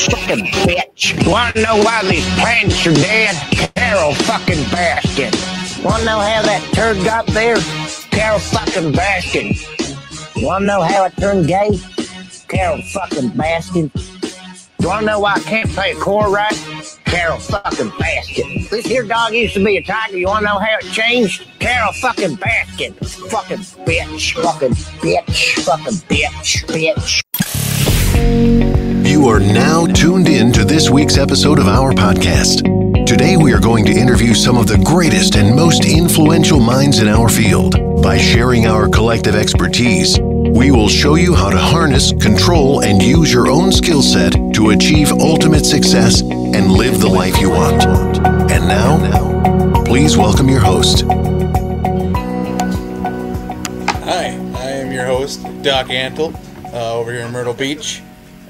fucking bitch. Wanna know why these plants are dead? Carol fucking Baskin. Wanna know how that turd got there? Carol fucking Baskin. Wanna know how it turned gay? Carol fucking Baskin. You wanna know why I can't play a chord right? Carol fucking Baskin. This here dog used to be a tiger. You wanna know how it changed? Carol fucking Baskin. Fucking bitch. Fucking bitch. Fucking bitch. Bitch. You are now tuned in to this week's episode of our podcast. Today we are going to interview some of the greatest and most influential minds in our field. By sharing our collective expertise, we will show you how to harness, control, and use your own skill set to achieve ultimate success and live the life you want. And now, please welcome your host. Hi, I am your host, Doc Antle, over here in Myrtle Beach.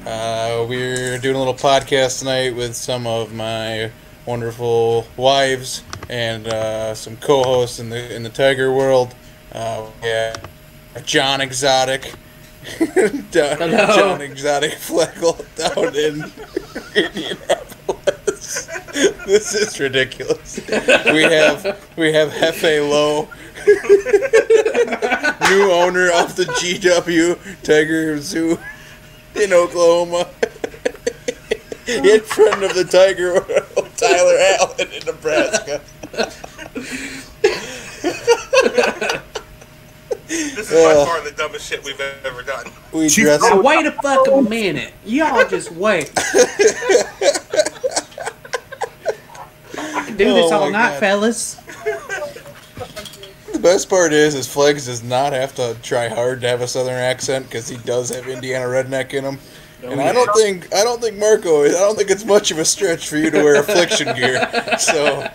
We're doing a little podcast tonight with some of my wonderful wives and some co-hosts in the tiger world. Yeah, John Exotic, John Exotic Fleckle down in Indianapolis. This is ridiculous. We have Hefe Lowe, new owner of the GW Tiger Zoo in Oklahoma. In front of the Tiger World, Tyler Allen in Nebraska. This is by far the dumbest shit we've ever done. Now, wait a fucking minute. Y'all just wait. I can do this all night, fellas. The best part is Flex does not have to try hard to have a southern accent because he does have Indiana redneck in him. And I don't think Marco, I don't think it's much of a stretch for you to wear affliction gear. So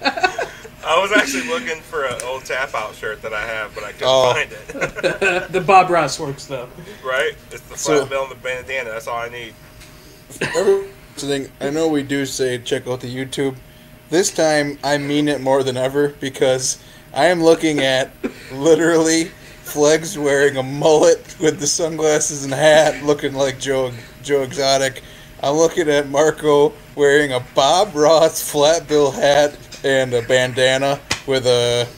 I was actually looking for an old tap out shirt that I have, but I couldn't find it. The Bob Ross works though. Right? It's the flat bill and the bandana. That's all I need. I know we do say check out the YouTube. This time I mean it more than ever because I am looking at literally Flex wearing a mullet with the sunglasses and hat, looking like Joe Exotic. I'm looking at Marco wearing a Bob Ross flat bill hat and a bandana with a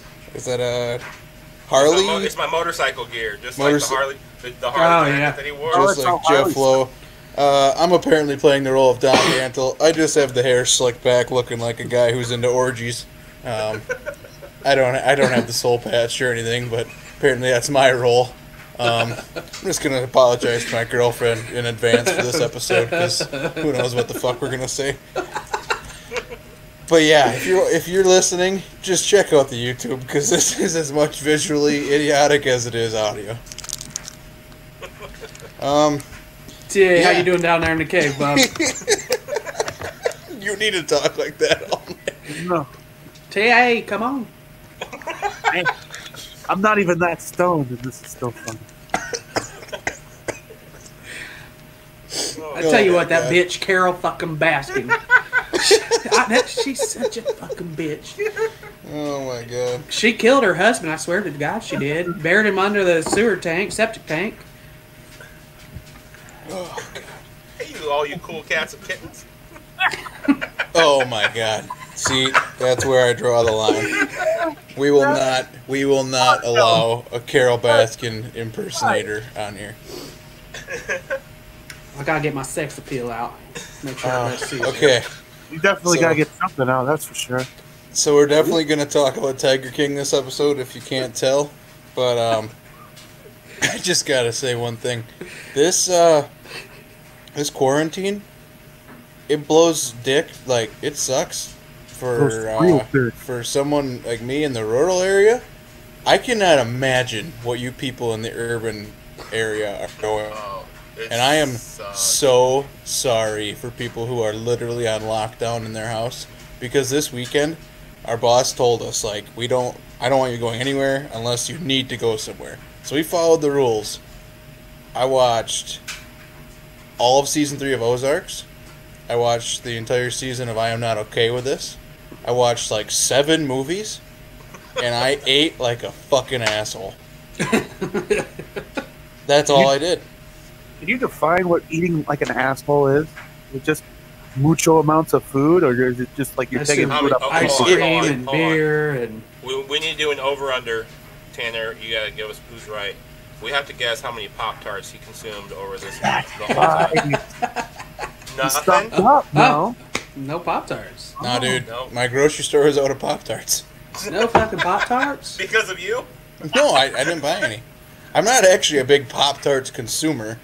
Harley? It's my motorcycle gear, just like the Harley that he wore. Just like Jeff Lowe. I'm apparently playing the role of Don Antle. I just have the hair slicked back, looking like a guy who's into orgies. I don't have the soul patch or anything, but apparently that's my role. I'm just gonna apologize to my girlfriend in advance for this episode because who knows what the fuck we're gonna say. But yeah, if you're listening, just check out the YouTube because this is as much visually idiotic as it is audio. How you doing down there in the cave, Bob? You need to talk like that all night. No. T.A., come on. I'm not even that stoned, and this is still fun. I tell you what, that bitch Carol fucking Baskin. She's such a fucking bitch. Oh my god. She killed her husband, I swear to God she did. Buried him under the septic tank. Oh god. Hey, all you cool cats and kittens. Oh my god. See, that's where I draw the line. We will not allow a Carol Baskin impersonator on here. I gotta get my sex appeal out. Make sure everybody sees it. Okay. You definitely gotta get something out, that's for sure. So we're definitely gonna talk about Tiger King this episode, if you can't tell. But I just gotta say one thing. This quarantine, it blows dick. Like, it sucks for someone like me in the rural area. I cannot imagine what you people in the urban area are going. And I am so sorry for people who are literally on lockdown in their house, because this weekend our boss told us, like, I don't want you going anywhere unless you need to go somewhere. So we followed the rules. I watched all of season 3 of Ozarks. I watched the entire season of I Am Not Okay With This. I watched like 7 movies, and I ate like a fucking asshole. That's all I did. Can you define what eating like an asshole is? With just mucho amounts of food, or is it just like you're taking food up? Ice cream and beer and. We need to do an over/under. Tanner, you gotta give us who's right. We have to guess how many Pop-Tarts he consumed over this the whole time. Nothing? No. No Pop-Tarts. Nah, dude. No. My grocery store is out of Pop-Tarts. No fucking Pop-Tarts? Because of you? No, I didn't buy any. I'm not actually a big Pop-Tarts consumer.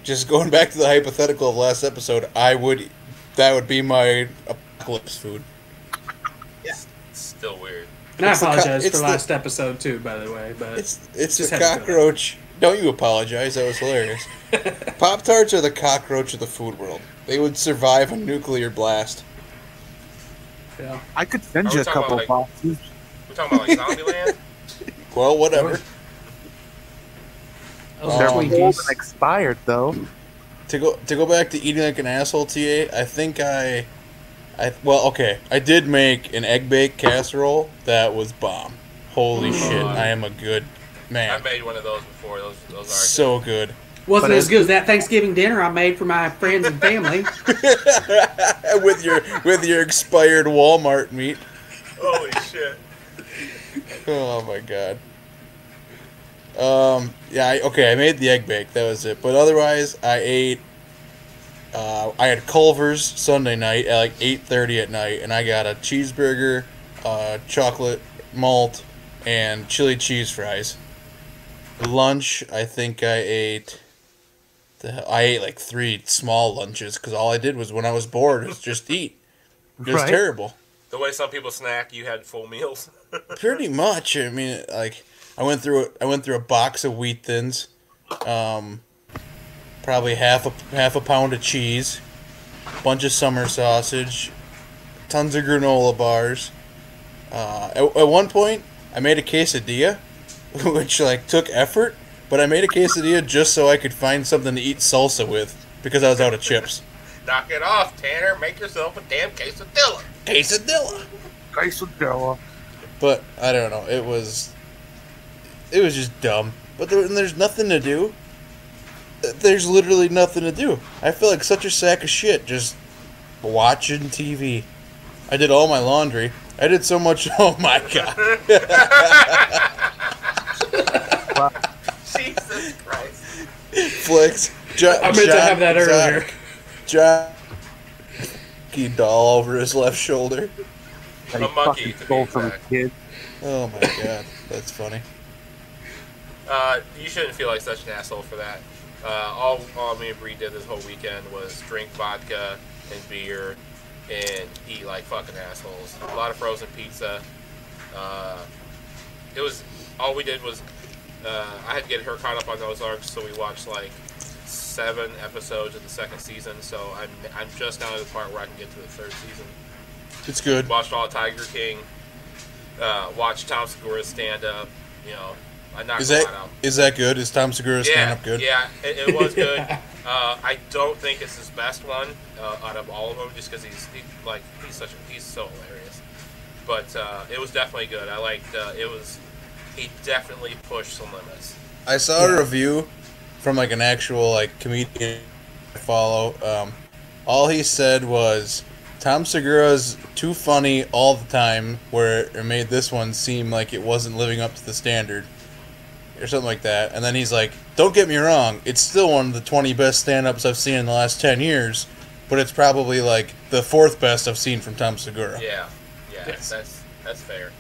Just going back to the hypothetical of last episode, that would be my apocalypse food. Yeah. It's still weird. And I apologize for last episode too, by the way. But it's the cockroach. Don't you apologize? That was hilarious. Pop-Tarts are the cockroach of the food world. They would survive a nuclear blast. Yeah. I could send you a couple boxes. We're talking about like Zombieland? Well, whatever. They're old and expired, though. To go back to eating like an asshole, TA, I think I did make an egg bake casserole that was bomb. Holy shit, I am a good man. I made one of those before. Those are so good. Wasn't as good as that Thanksgiving dinner I made for my friends and family. with your expired Walmart meat. Holy shit. Oh my god. I made the egg bake. That was it. But otherwise, I ate. I had Culver's Sunday night at like 8:30 at night, and I got a cheeseburger, chocolate malt, and chili cheese fries. Lunch, I think I ate like 3 small lunches because all I did was when I was bored was just eat. It was terrible. The way some people snack, you had full meals. Pretty much. I mean, like I went through a box of Wheat Thins, probably half a pound of cheese, bunch of summer sausage, tons of granola bars. At one point, I made a quesadilla, which like took effort, but I made a quesadilla just so I could find something to eat salsa with because I was out of chips. Knock it off, Tanner. Make yourself a damn quesadilla. Quesadilla. But I don't know. It was just dumb. But there's nothing to do. There's literally nothing to do. I feel like such a sack of shit just watching TV. I did all my laundry. I did so much. Oh my god. Jesus Christ. Flicks. I meant to have that earlier. John doll over his left shoulder. A monkey. Stole from a kid. Oh my god, that's funny. You shouldn't feel like such an asshole for that. All me and Bree did this whole weekend was drink vodka and beer and eat like fucking assholes. A lot of frozen pizza. It was all we did was I had to get her caught up on those arcs, so we watched like 7 episodes of the 2nd season. So I'm just now at the part where I can get to the 3rd season. It's good. Watched all Tiger King. Watched Tom Segura's stand up. You know, I knocked a lot out. Is that good? Is Tom Segura's stand up good? Yeah, it was good. I don't think it's his best one out of all of them, just because he's so hilarious. But it was definitely good. I liked he definitely pushed some limits. I saw a review from like an actual like comedian I follow. All he said was Tom Segura's too funny all the time, where it made this one seem like it wasn't living up to the standard, or something like that. And then he's like, "Don't get me wrong, it's still one of the 20 best stand-ups I've seen in the last 10 years, but it's probably like the 4th best I've seen from Tom Segura." Yeah, yes. That's fair.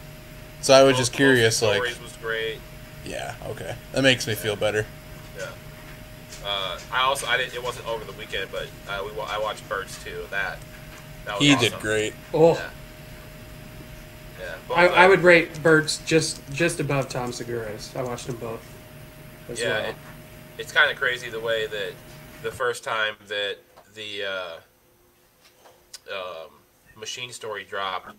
So I was just curious, like, Stories was great. Yeah, okay, that makes me feel better. Yeah. It wasn't over the weekend, but I watched Birds too. That was he awesome. did great. Oh. Yeah. I would rate Bert's just above Tom Segura's. I watched them both. Well. It's kind of crazy the way that the first time that the Machine Story dropped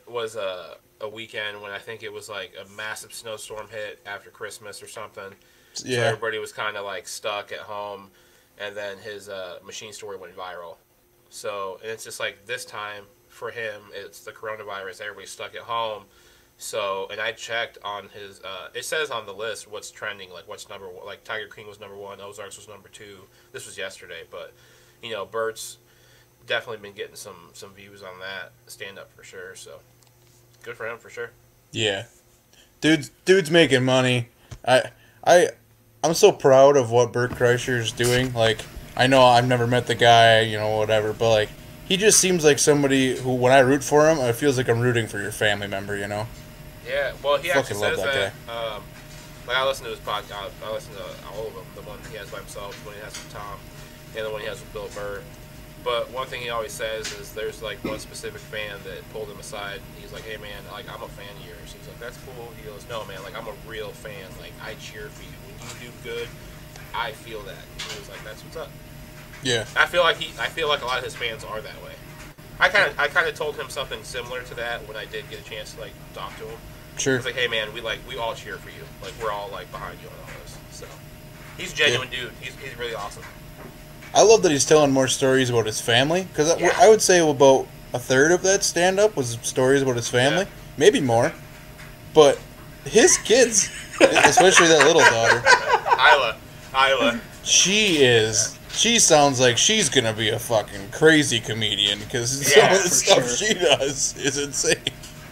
was a weekend when I think it was like a massive snowstorm hit after Christmas or something. Yeah. So everybody was kind of like stuck at home, and then his Machine Story went viral. So, and it's just like this time for him, it's the coronavirus. Everybody's stuck at home. So, and I checked on his. It says on the list what's trending, like what's number one. Like Tiger King was number 1, Ozarks was number 2. This was yesterday, but Bert's definitely been getting some views on that stand up for sure. So good for him for sure. Yeah, dude's making money. I'm so proud of what Bert Kreischer's doing. Like, I know I've never met the guy, whatever, but like, he just seems like somebody who, when I root for him, it feels like I'm rooting for your family member. Yeah, well, he actually says that. Guy. Like, I listen to his podcast. I listen to all of them. The one he has by himself, the one he has with Tom, and the one he has with Bill Burr. But one thing he always says is there's like one specific fan that pulled him aside. He's like, "Hey man, like I'm a fan of yours." He's like, "That's cool." He goes, "No man, like I'm a real fan. Like I cheer for you. When you do good, I feel that." And he was like, "That's what's up." Yeah. I feel like a lot of his fans are that way. I kind of told him something similar to that when I did get a chance to like talk to him. Sure. It's like, "Hey man, we all cheer for you. Like we're all like behind you on all this." So he's a genuine dude. He's really awesome. I love that he's telling more stories about his family, because I would say about a third of that stand-up was stories about his family, maybe more. But his kids, especially that little daughter, Isla, she sounds like she's gonna be a fucking crazy comedian, because some of the stuff she does is insane.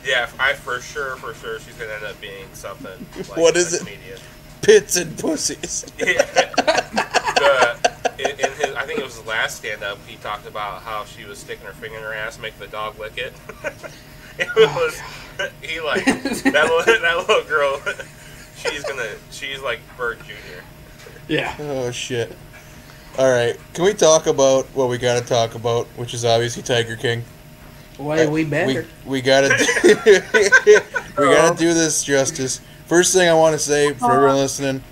Yeah, for sure, she's gonna end up being something. Like What is a it? Comedian. Pits and pussies. Yeah. In his, I think it was his last stand-up, he talked about how she was sticking her finger in her ass, making the dog lick it. He like that little girl. She's like Bert Jr. Yeah. Oh shit. All right, can we talk about what we gotta talk about, which is obviously Tiger King? Well, we better. We gotta do this justice. First thing I want to say for everyone listening,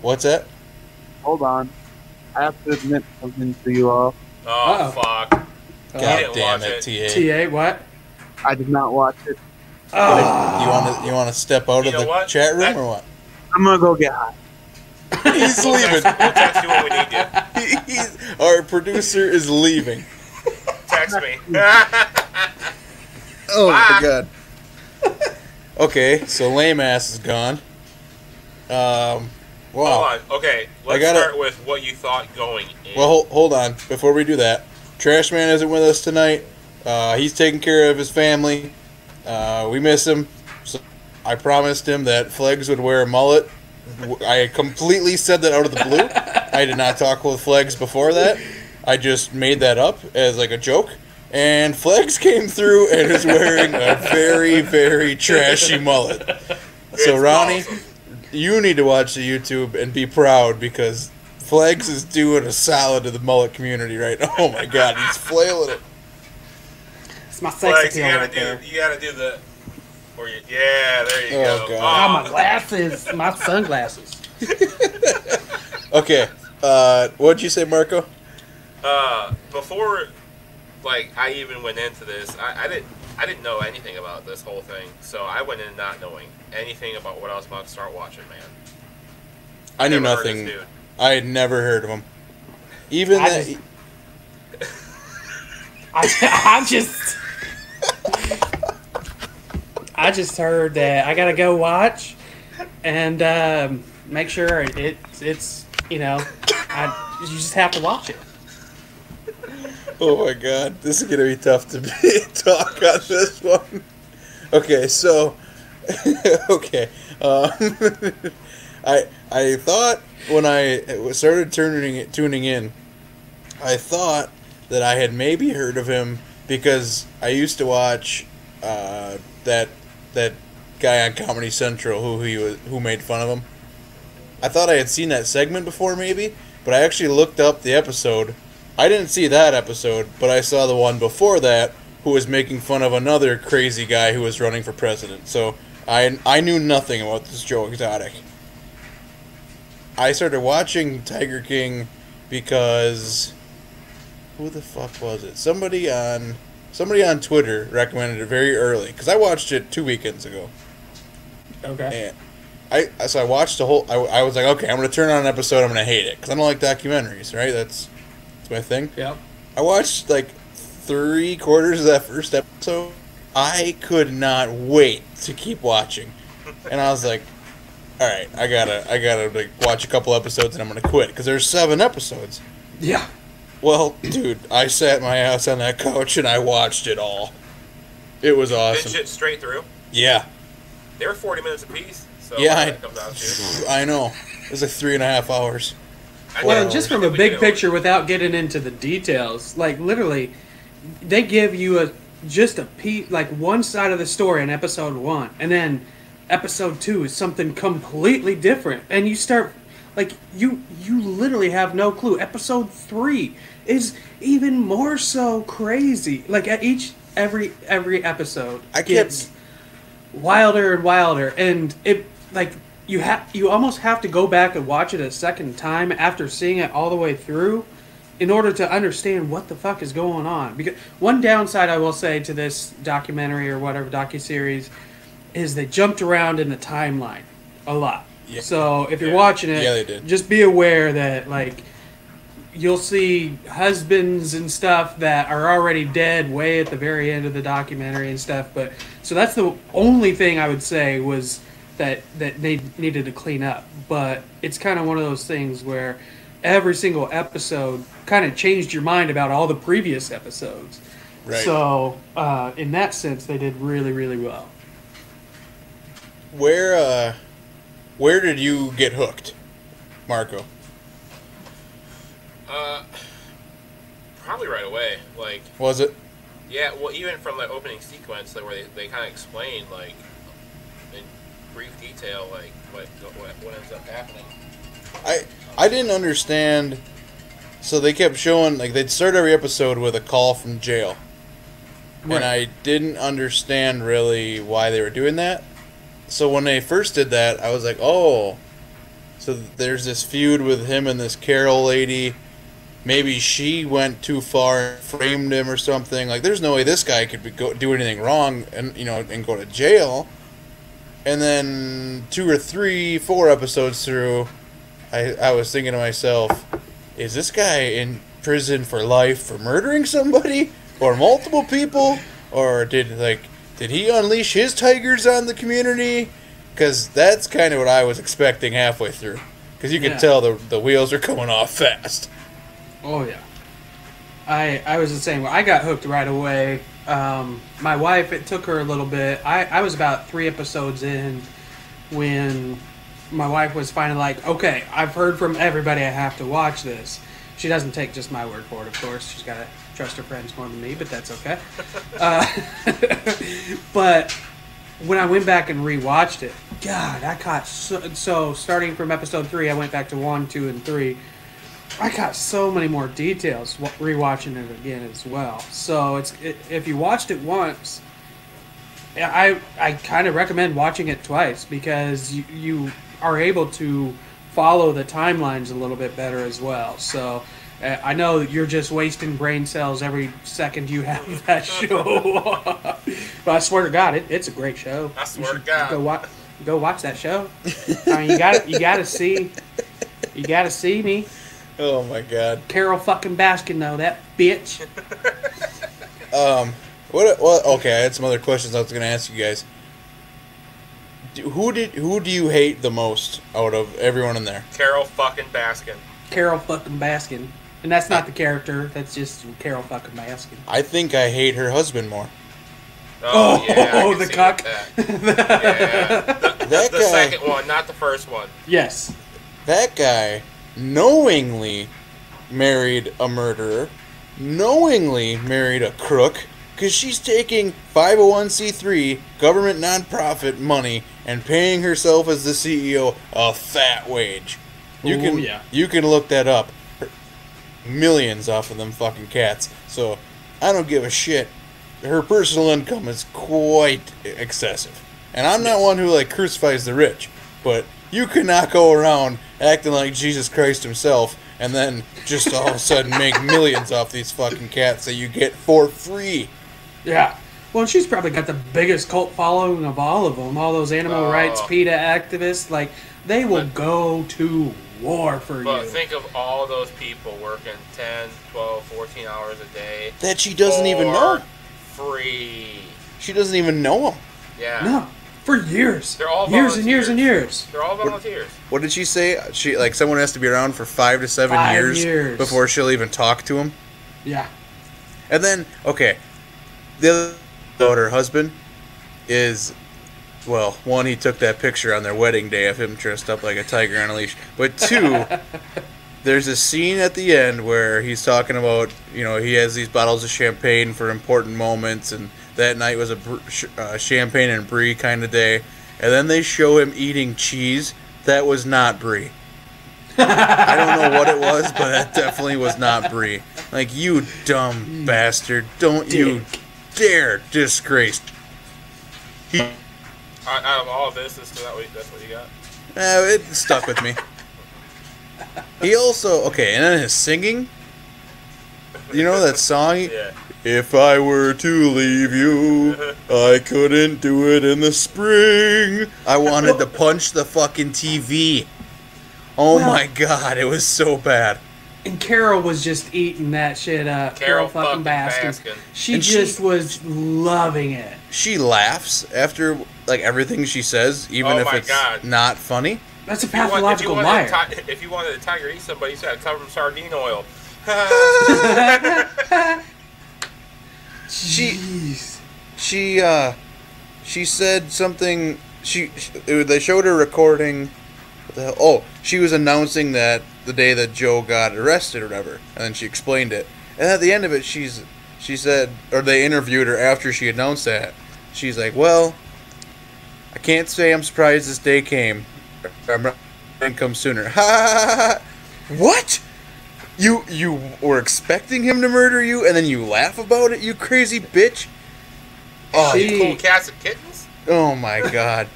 what's that? Hold on. I have to admit something to you all. Oh, fuck. God damn it, TA. TA, what? I did not watch it. You want to step out of the chat room or what? I'm going to go get high. He's leaving. We'll text you when we need you. Our producer is leaving. Text me. Oh, my God. Okay, so lame ass is gone. Wow. Hold on. Okay, let's start with what you thought going in. Well, hold on. Before we do that, Trash Man isn't with us tonight. He's taking care of his family. We miss him. So I promised him that Flegs would wear a mullet. I completely said that out of the blue. I did not talk with Flegs before that. I just made that up as like a joke. And Flegs came through and is wearing a very, very trashy mullet. So, Ronnie, awesome. You need to watch the YouTube and be proud, because Flegs is doing a solid to the mullet community right now. Oh my God, he's flailing it. It's my sex appeal right there. You gotta do the... yeah, there you go. God. Oh, my glasses. My sunglasses. Okay, what'd you say, Marco? Before... Like, I even went into this, I didn't know anything about this whole thing, so I went in not knowing anything about what I was about to start watching, man. I knew nothing. I had never heard of him. Even I just heard that I gotta go watch and make sure it's you just have to watch it. Oh my God, this is gonna be tough to talk on this one. Okay, so I thought when I started tuning in, I thought that I had maybe heard of him because I used to watch that guy on Comedy Central who made fun of him. I thought I had seen that segment before maybe, but I actually looked up the episode. I didn't see that episode, but I saw the one before that who was making fun of another crazy guy who was running for president. So I knew nothing about this Joe Exotic. I started watching Tiger King because who the fuck was it? Somebody on Twitter recommended it very early because I watched it 2 weekends ago. Okay. And I watched the whole. I was like, okay, I'm gonna turn on an episode. I'm gonna hate it because I don't like documentaries. Right? That's my thing. Yeah. I watched like 3/4 of that first episode. I could not wait to keep watching, and I was like, all right, I gotta like watch a couple episodes and I'm gonna quit because there's 7 episodes. Yeah. Well, dude, I sat my ass on that couch and I watched it all. It was awesome. Did shit straight through? Yeah. They were 40 minutes apiece. So Yeah, I know. It was like 3.5 hours. Well, just from a big picture, without getting into the details, like literally, they give you just a piece, like one side of the story in episode 1, and then episode 2 is something completely different, and you start like you literally have no clue. Episode 3 is even more so crazy. Like at every episode, gets wilder and wilder, and it like. You almost have to go back and watch it a second time after seeing it all the way through in order to understand what the fuck is going on. Because one downside I will say to this documentary or whatever docuseries is they jumped around in the timeline a lot. Yeah. So if you're watching it, they did. Just be aware that like you'll see husbands and stuff that are already dead way at the very end of the documentary and stuff. But so that's the only thing I would say was that they needed to clean up. But it's kind of one of those things where every single episode kind of changed your mind about all the previous episodes. Right. So in that sense, they did really, really well. Where did you get hooked, Marco? Probably right away. Like, was it? Yeah. Well, even from the opening sequence, like, where they kind of explained like in brief detail like what ends up happening. I didn't understand. So they kept showing, like, they'd start every episode with a call from jail. Right. And I didn't understand really why they were doing that. So when they first did that, I was like, oh, so there's this feud with him and this Carol lady. Maybe she went too far and framed him or something. Like, there's no way this guy could do anything wrong and go to jail. And then 2 or 3, 4 episodes through, I was thinking to myself, is this guy in prison for life for murdering somebody or multiple people, or did he unleash his tigers on the community? Because that's kind of what I was expecting halfway through. Because you could tell the wheels are coming off fast. Oh yeah, I was the same way. I got hooked right away. My wife, it took her a little bit. I was about 3 episodes in when my wife was finally like, okay, I've heard from everybody, I have to watch this. She doesn't take just my word for it, of course. She's got to trust her friends more than me, but that's okay. But when I went back and rewatched it, God, I caught so starting from episode 3, I went back to 1, 2, and 3. I caught so many more details rewatching it again as well. So if you watched it once, I kind of recommend watching it twice because you are able to follow the timelines a little bit better as well. So I know you're just wasting brain cells every second you have that show. But I swear to God, it's a great show. I swear to God, go watch that show. I mean, you gotta see me. Oh my God. Carol fucking Baskin though, that bitch. Okay, I had some other questions I was gonna ask you guys. Who do you hate the most out of everyone in there? Carol fucking Baskin. Carol fucking Baskin. And that's not the character, that's just Carol fucking Baskin. I think I hate her husband more. Oh yeah, the cuck. The second one, not the first one. Yes. That guy knowingly married a murderer, knowingly married a crook, because she's taking 501c3 government nonprofit money and paying herself as the CEO a fat wage. You can look that up. Millions off of them fucking cats. So I don't give a shit. Her personal income is quite excessive. And I'm not one who crucifies the rich, but you cannot go around acting like Jesus Christ himself and then just all of a sudden make millions off these fucking cats that you get for free. Yeah. Well, she's probably got the biggest cult following of all of them. All those animal rights PETA activists, they will go to war for you. But think of all those people working 10, 12, 14 hours a day. That she doesn't even know. Free. She doesn't even know them. Yeah. No. For years. They're all years volunteers. and years and years. They're all volunteers. What did she say? She like someone has to be around for 5 to 7 years before she'll even talk to him. Yeah. And then, okay, the other husband is, well, one, he took that picture on their wedding day of him dressed up like a tiger on a leash. But two, there's a scene at the end where he's talking about, you know, he has these bottles of champagne for important moments, and that night was a champagne and brie kind of day. And then they show him eating cheese. That was not brie. I don't know what it was, but that definitely was not brie. Like, you dumb bastard. Don't you dare disgrace. Out of all of this, that's what you got? It stuck with me. He also, okay, and then his singing. You know that song? Yeah. If I were to leave you, I couldn't do it in the spring. I wanted to punch the fucking TV. Oh my god, it was so bad. And Carol was just eating that shit up. Carol fucking Baskin. She was loving it. She laughs after like everything she says, even if it's not funny. That's a pathological liar. If you wanted a tiger to eat somebody, you said cover him sardine oil. She said something. They showed her recording. Oh, she was announcing that the day that Joe got arrested or whatever, and then she explained it. And at the end of it, she said, or they interviewed her after she announced that. She's like, "Well, I can't say I'm surprised this day came. I'm not gonna come sooner." Ha! What? You were expecting him to murder you, and then you laugh about it, you crazy bitch? Oh, cool cats and kittens? Oh my god.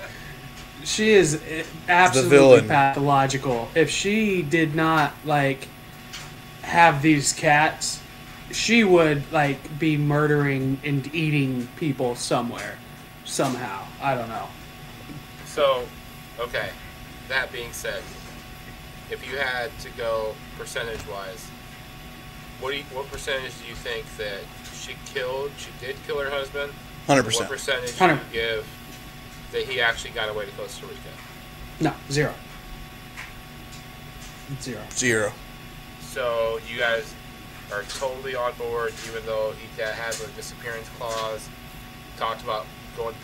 She is absolutely pathological. If she did not like have these cats, she would like be murdering and eating people somewhere, somehow. I don't know. So, okay. That being said, if you had to go percentage-wise, what percentage do you think that she did kill her husband? 100%. What percentage do you give that he actually got away to Costa Rica? No, 0. 0. So you guys are totally on board, even though he has a disappearance clause. Talked about going to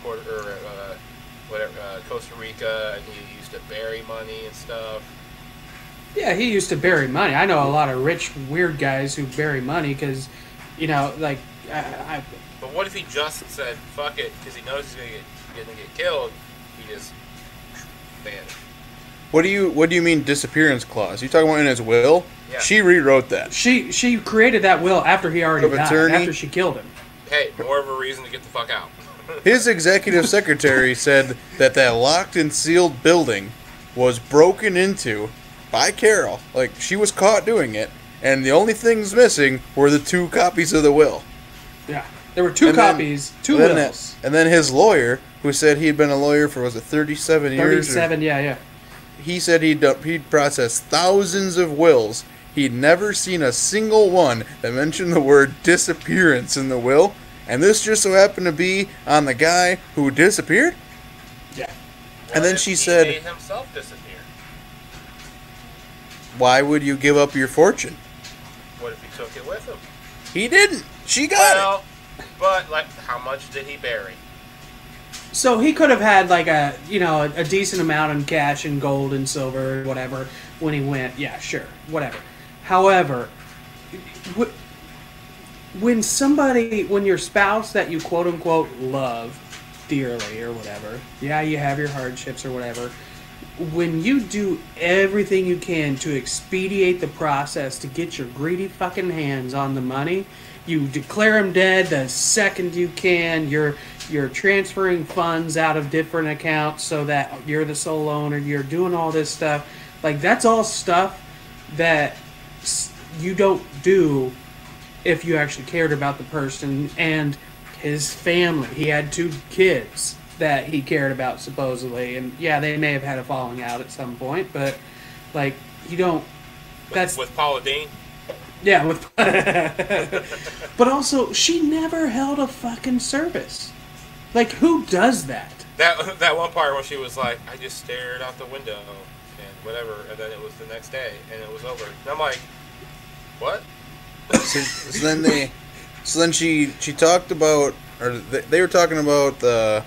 Costa Rica, and he used to bury money and stuff. Yeah, he used to bury money. I know a lot of rich, weird guys who bury money because, you know, like. But what if he just said fuck it because he knows he's gonna get killed? He just vanished. What do you mean disappearance clause? You talking about in his will? Yeah. She rewrote that. She created that will after he already died. After she killed him. Hey, more of a reason to get the fuck out. His executive secretary said that locked and sealed building was broken into by Carol. Like, she was caught doing it, and the only things missing were the 2 copies of the will. Yeah. There were 2 copies, 2 wills. And then his lawyer, who said he'd been a lawyer for, was it 37 years? 37, yeah. He said he'd processed thousands of wills. He'd never seen a single one that mentioned the word disappearance in the will. And this just so happened to be on the guy who disappeared? Yeah. And then she said, he made himself disappear? Why would you give up your fortune? What if he took it with him? He didn't. She got it. But, like, how much did he bury? So he could have had, like, a decent amount in cash and gold and silver or whatever when he went. Yeah, sure. Whatever. However, when your spouse that you quote-unquote love dearly or whatever, yeah, you have your hardships or whatever, when you do everything you can to expedite the process to get your greedy fucking hands on the money, you declare him dead the second you can, you're transferring funds out of different accounts so that you're the sole owner, you're doing all this stuff. Like, that's all stuff that you don't do if you actually cared about the person and his family. He had 2 kids that he cared about, supposedly. And, yeah, they may have had a falling out at some point, but, like, you don't... With Paula Deen? Yeah, but also, she never held a fucking service. Like, who does that? that one part where she was like, I just stared out the window and whatever, and then it was the next day and it was over. And I'm like, what? So then she talked about, or they were talking about the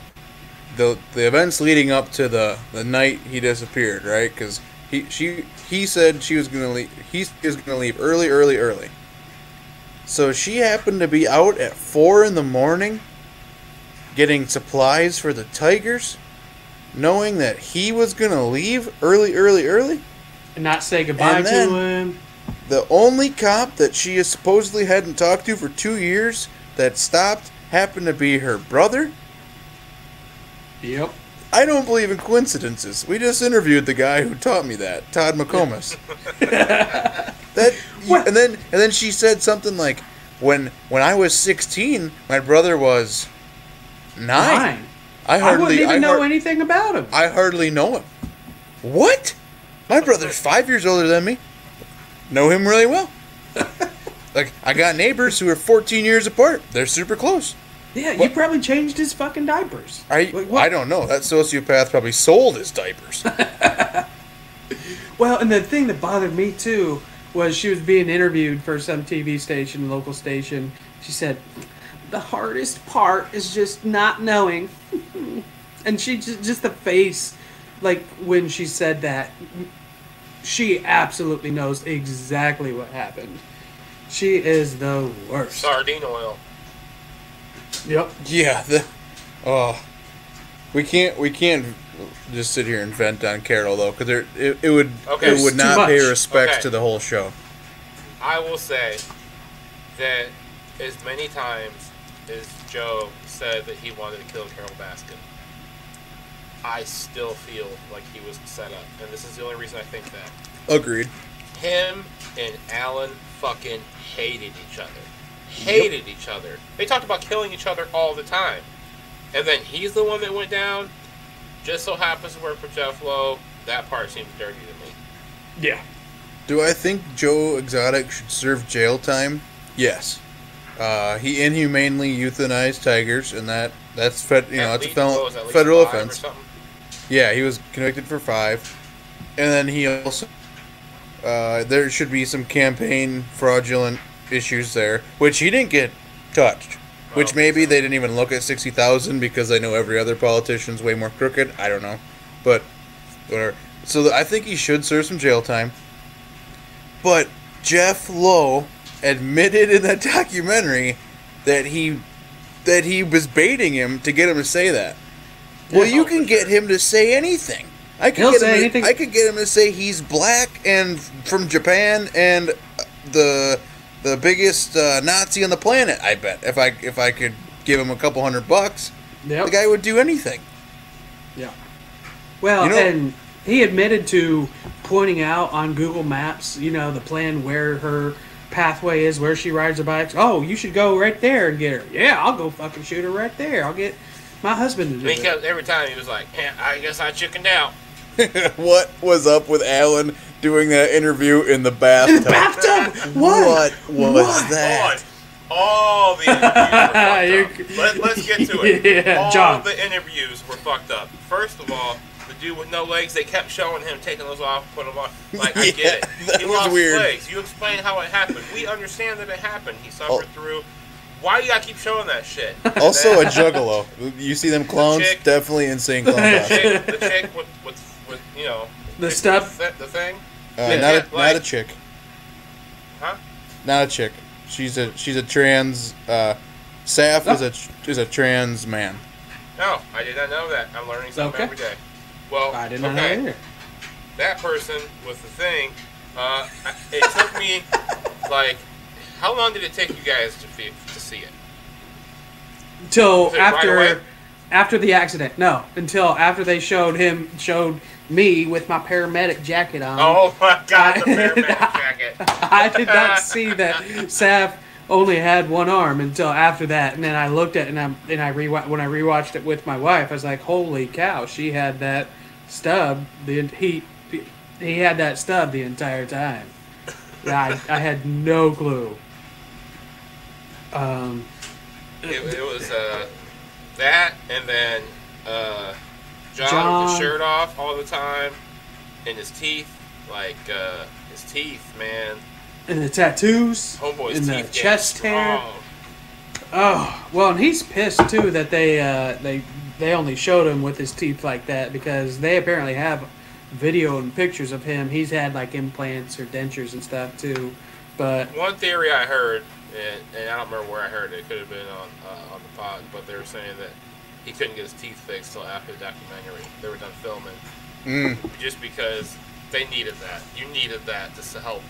events leading up to the night he disappeared, right? Because he said she was gonna leave. He was gonna leave early. So she happened to be out at 4 a.m. getting supplies for the Tigers, knowing that he was gonna leave early, and not say goodbye to him. The only cop that she has supposedly hadn't talked to for 2 years that stopped happened to be her brother. Yep. I don't believe in coincidences. We just interviewed the guy who taught me that, Todd McComas. And then she said something like, "When I was 16, my brother was 9. I wouldn't even know anything about him. I hardly know him." What? My brother's 5 years older than me. Know him really well. Like, I got neighbors who are 14 years apart. They're super close. Yeah, you probably changed his fucking diapers. I don't know. That sociopath probably sold his diapers. Well, and the thing that bothered me, too, was she was being interviewed for some TV station, local station. She said, the hardest part is just not knowing. And she just the face, like, when she said that, she absolutely knows exactly what happened. She is the worst. Sardine oil. Yep. Yeah. We can't just sit here and vent on Carol though, because it would not pay respect to the whole show. I will say that as many times as Joe said that he wanted to kill Carol Baskin, I still feel like he was set up, and this is the only reason I think that. Agreed. Him and Alan fucking hated each other. Hated each other. They talked about killing each other all the time. And then he's the one that went down. Just so happens to work for Jeff Lowe. That part seems dirty to me. Yeah. Do I think Joe Exotic should serve jail time? Yes. He inhumanely euthanized tigers, and that's a federal offense. Yeah, he was convicted for 5, and then he also there should be some campaign fraudulent issues there, which he didn't get touched. Which maybe they didn't even look at 60,000 because they know every other politician's way more crooked. I don't know, but whatever. So I think he should serve some jail time. But Jeff Lowe admitted in that documentary that he was baiting him to get him to say that. Well, you can get him to say anything. I could get him to say he's black and from Japan and the biggest Nazi on the planet. I bet if I could give him a couple $100, the guy would do anything. Yeah. Well, and he admitted to pointing out on Google Maps, the plan where her pathway is, where she rides her bikes. Oh, you should go right there and get her. Yeah, I'll go fucking shoot her right there. I'll get my husband to do it. Because every time he was like, I guess I chickened out. What was up with Alan doing that interview in the bathtub? In the bathtub? What was that? All the interviews were fucked up. Let's get to it. Yeah, all the interviews were fucked up. First of all, the dude with no legs, they kept showing him taking those off, putting them on. Like, I get it. He lost weird. legs. You explain how it happened. We understand that it happened. He suffered through. Why you gotta keep showing that shit? Also a juggalo. You see them clowns? Definitely insane clown costume. The chick with the stuff. The thing? Not a chick. Huh? Not a chick. She's a trans. Saf is a trans man. No, I did not know that. I'm learning something every day. Well, I did not know either. That person with the thing. It took me like, how long did it take you guys to see it? Until after the accident. No, until after they showed me with my paramedic jacket on. Oh my god, the paramedic jacket. I did not see that Saf only had one arm until after that, and then I looked at it and when I rewatched it with my wife, I was like, holy cow, she had that stub. He had that stub the entire time. I had no clue. It was that, and then John with his shirt off all the time, and his teeth, his teeth, man. And the tattoos. Homeboy's and teeth the chest hair. strong. Oh, well, and he's pissed too that they only showed him with his teeth like that because they apparently have video and pictures of him. He's had like implants or dentures and stuff too. But one theory I heard, and I don't remember where I heard it. It could have been on the pod, but they were saying that he couldn't get his teeth fixed till after the documentary. They were done filming, just because they needed that. You needed that just to help.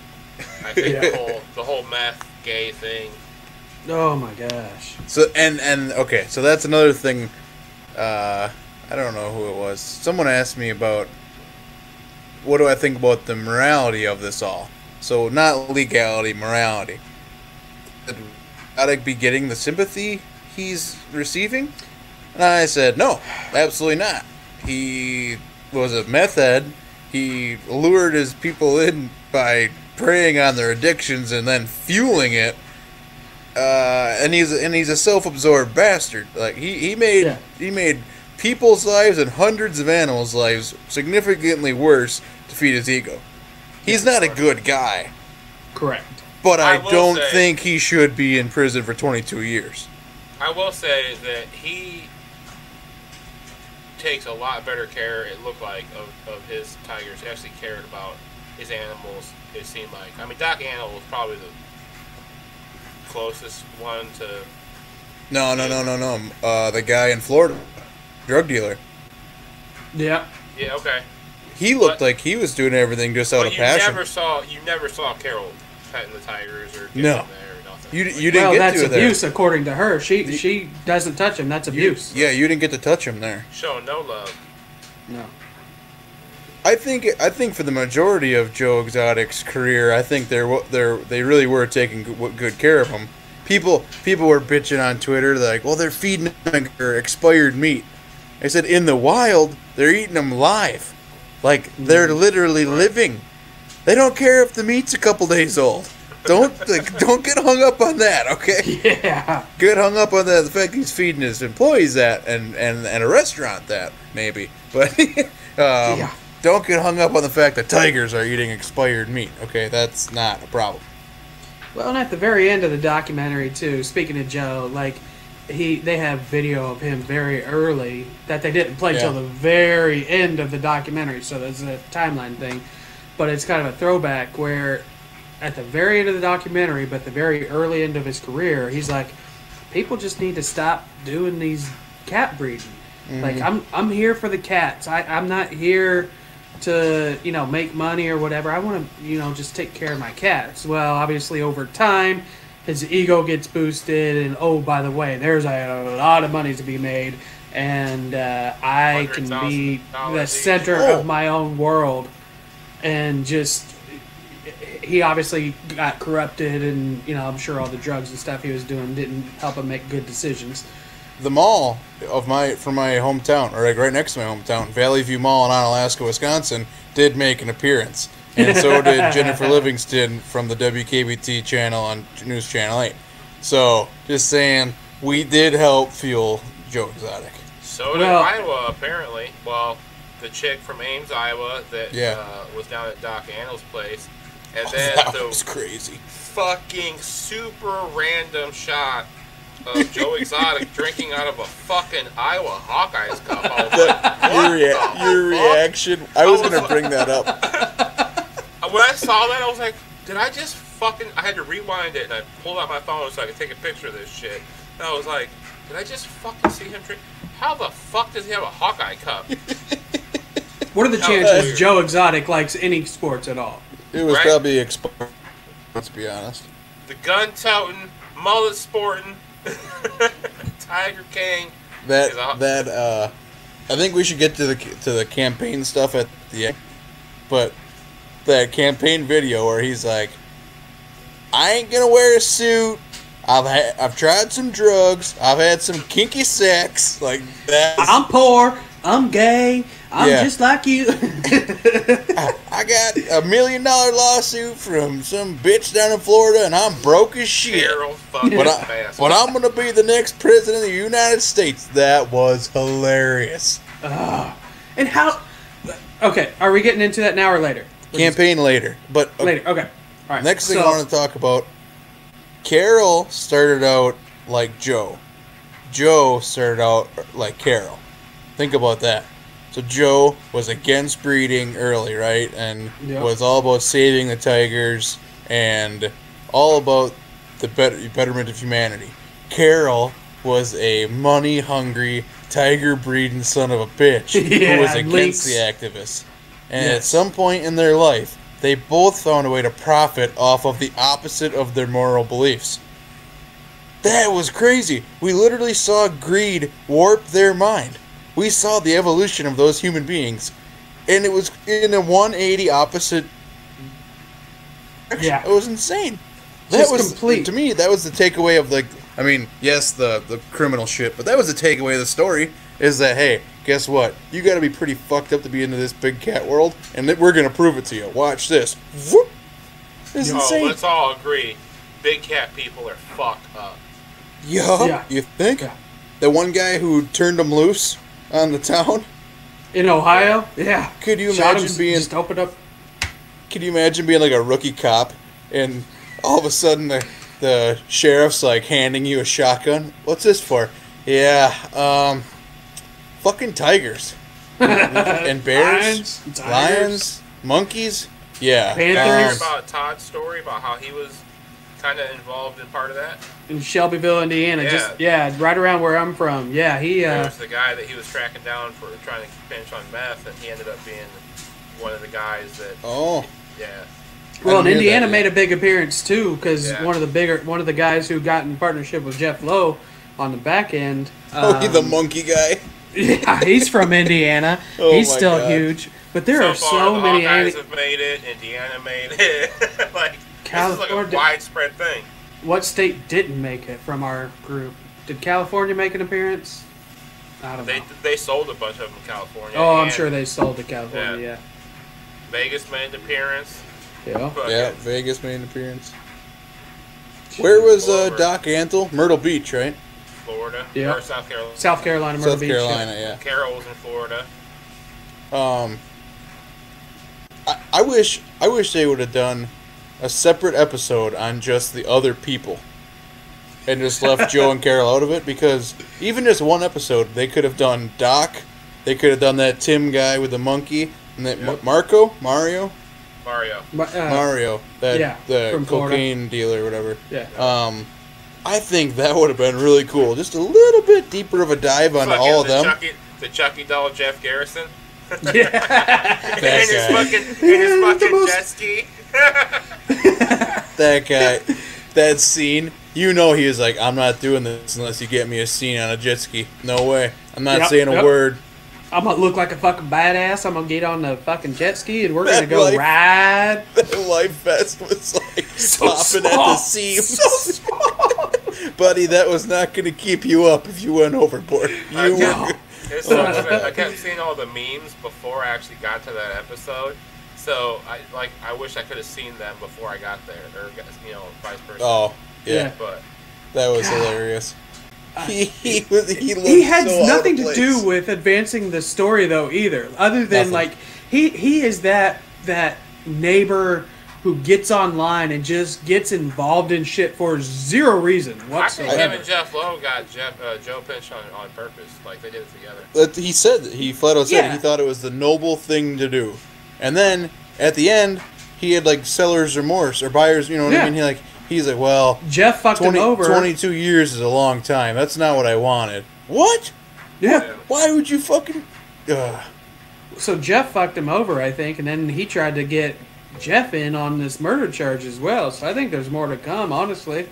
I think the whole meth gay thing. oh my gosh. So and okay, so that's another thing. I don't know who it was. Someone asked me about what do I think about the morality of this all. So not legality, morality. Should Exotic be getting the sympathy he's receiving? And I said no, absolutely not. He was a meth head. He lured his people in by preying on their addictions and then fueling it. And he's a self-absorbed bastard. Like he made people's lives and hundreds of animals' lives significantly worse to feed his ego. He's not a good guy. Correct. But I don't think he should be in prison for 22 years. I will say that he takes a lot better care, it looked like, of his tigers. He actually cared about his animals, it seemed like. I mean, Doc Animal was probably the closest one to... No. The guy in Florida, drug dealer. Yeah. Yeah, okay. He looked like he was doing everything just out of passion. You never saw Carol petting the tigers or getting No. them there or nothing. You didn't get that's to abuse there. according to her. She doesn't touch him. That's abuse. Yeah, you didn't get to touch him there. Showing no love. No. I think for the majority of Joe Exotic's career, I think they really were taking good care of him. People were bitching on Twitter, like, well, they're feeding him expired meat. I said, in the wild, they're eating them live, like they're literally living. They don't care if the meat's a couple days old. Don't get hung up on that, okay? Yeah. Get hung up on that. The fact he's feeding his employees that, and a restaurant that maybe, but Yeah. Don't get hung up on the fact that tigers are eating expired meat. Okay, that's not a problem. Well, and at the very end of the documentary too, speaking of Joe, like they have video of him very early that they didn't play till the very end of the documentary, so there's a timeline thing. But it's kind of a throwback where at the very end of the documentary, but the very early end of his career, he's like, people just need to stop doing these cat breeding. Mm-hmm. Like I'm here for the cats. I'm not here to, make money or whatever. I want to, just take care of my cats. Well, obviously over time, his ego gets boosted, and oh, by the way, there's a lot of money to be made, and I can be the center of my own world, and just he obviously got corrupted, and I'm sure all the drugs and stuff he was doing didn't help him make good decisions. The mall from my hometown, or like right next to my hometown, Valley View Mall in Onalaska, Wisconsin, did make an appearance. And so did Jennifer Livingston from the WKBT channel on News Channel 8. So, just saying, we did help fuel Joe Exotic. So did Iowa, apparently. Well, the chick from Ames, Iowa, that was down at Doc Annal's place. And then that was crazy. Fucking super random shot of Joe Exotic drinking out of a fucking Iowa Hawkeyes cup. I was like, your reaction. I was going to bring that up. When I saw that, I was like, did I just fucking... I had to rewind it, and I pulled out my phone so I could take a picture of this shit. And I was like, did I just fucking see him drink... How the fuck does he have a Hawkeye cup? What are the chances Joe Exotic likes any sports at all? It was probably expired, let's be honest. The gun-toting, mullet-sporting, Tiger King. I think we should get to the campaign stuff at the end, but that campaign video where he's like, I ain't gonna wear a suit. I've tried some drugs. I've had some kinky sex, like that. I'm poor. I'm gay. I'm just like you. I got $1 million lawsuit from some bitch down in Florida, and I'm broke as shit. Carol fucking fast. But I'm gonna be the next president of the United States. That was hilarious. And how? Okay, are we getting into that now or later? Campaign later, but Later. Okay. All right. Next thing I want to talk about. Carol started out like Joe. Joe started out like Carol. Think about that. So Joe was against breeding early, right? And was all about saving the tigers and all about the betterment of humanity. Carol was a money-hungry, tiger-breeding son of a bitch who was against the activists. And at some point in their life, they both found a way to profit off of the opposite of their moral beliefs. That was crazy. We literally saw greed warp their mind. We saw the evolution of those human beings, and it was in a 180 opposite direction. Yeah. It was insane. That was complete. To me, that was the takeaway of, like, I mean, yes, the criminal shit, but that was the takeaway of the story, is that, hey, guess what? You gotta be pretty fucked up to be into this big cat world, and we're gonna prove it to you. Watch this. Whoop. It's insane. Let's all agree, big cat people are fucked up. Yeah. You think? Yeah. The one guy who turned them loose on the town in Ohio? Yeah. Could you imagine being just open up? Could you imagine being like a rookie cop, and all of a sudden the sheriff's like handing you a shotgun? What's this for? Yeah, fucking tigers and bears, lions, monkeys. Yeah. Panthers. About Todd's story about how he was kind of involved in part of that in Shelbyville, Indiana. Right around where I'm from. Yeah, he was the guy that he was tracking down for trying to pinch on meth, and he ended up being one of the guys that. Oh. Yeah. Well, and Indiana made a big appearance too, because one of the guys who got in partnership with Jeff Lowe on the back end. He's the monkey guy. Yeah, he's from Indiana. He's still huge, but there are so many. Guys have made it. Indiana made it. Like California, this is like a widespread thing. What state didn't make it from our group? Did California make an appearance? I don't know. They sold a bunch of them in California. Oh, I'm sure they sold to California. Yeah. Vegas made an appearance. Yeah, Vegas made an appearance. Where was Doc Antle? Myrtle Beach, right? Florida. Yeah. Or South Carolina. South Carolina, Myrtle Beach. South Carolina, yeah. Carol was in Florida. I wish they would have done a separate episode on just the other people and just left Joe and Carol out of it, because even just one episode, they could have done Doc, they could have done that Tim guy with the monkey, and that Mario, the cocaine dealer or whatever. Yeah. I think that would have been really cool. Just a little bit deeper of a dive on all of them. The Chucky doll Jeff Garrison. Yeah. In his fucking jet ski. That guy, that scene, you know he was like, I'm not doing this unless you get me a scene on a jet ski. No way. I'm not saying a word. I'm going to look like a fucking badass. I'm going to get on the fucking jet ski and we're going to go ride. That life vest was like popping at the seams. So small. Buddy, that was not going to keep you up if you went overboard. I kept seeing all the memes before I actually got to that episode. So I wish I could have seen them before I got there, or vice versa. Oh yeah, but that was hilarious. He had nothing to do with advancing the story though either, other than he is that neighbor who gets online and just gets involved in shit for zero reason whatsoever. I think him and Jeff Lowe got Joe Pinch on purpose, like they did it together. But he flat out said he thought it was the noble thing to do, and then at the end he had like seller's remorse or buyer's, you know what I mean? He's like, well, Jeff fucked him over. 22 years is a long time. That's not what I wanted. What? Yeah. Why would you fucking... So Jeff fucked him over, I think, and then he tried to get Jeff in on this murder charge as well. So I think there's more to come, honestly.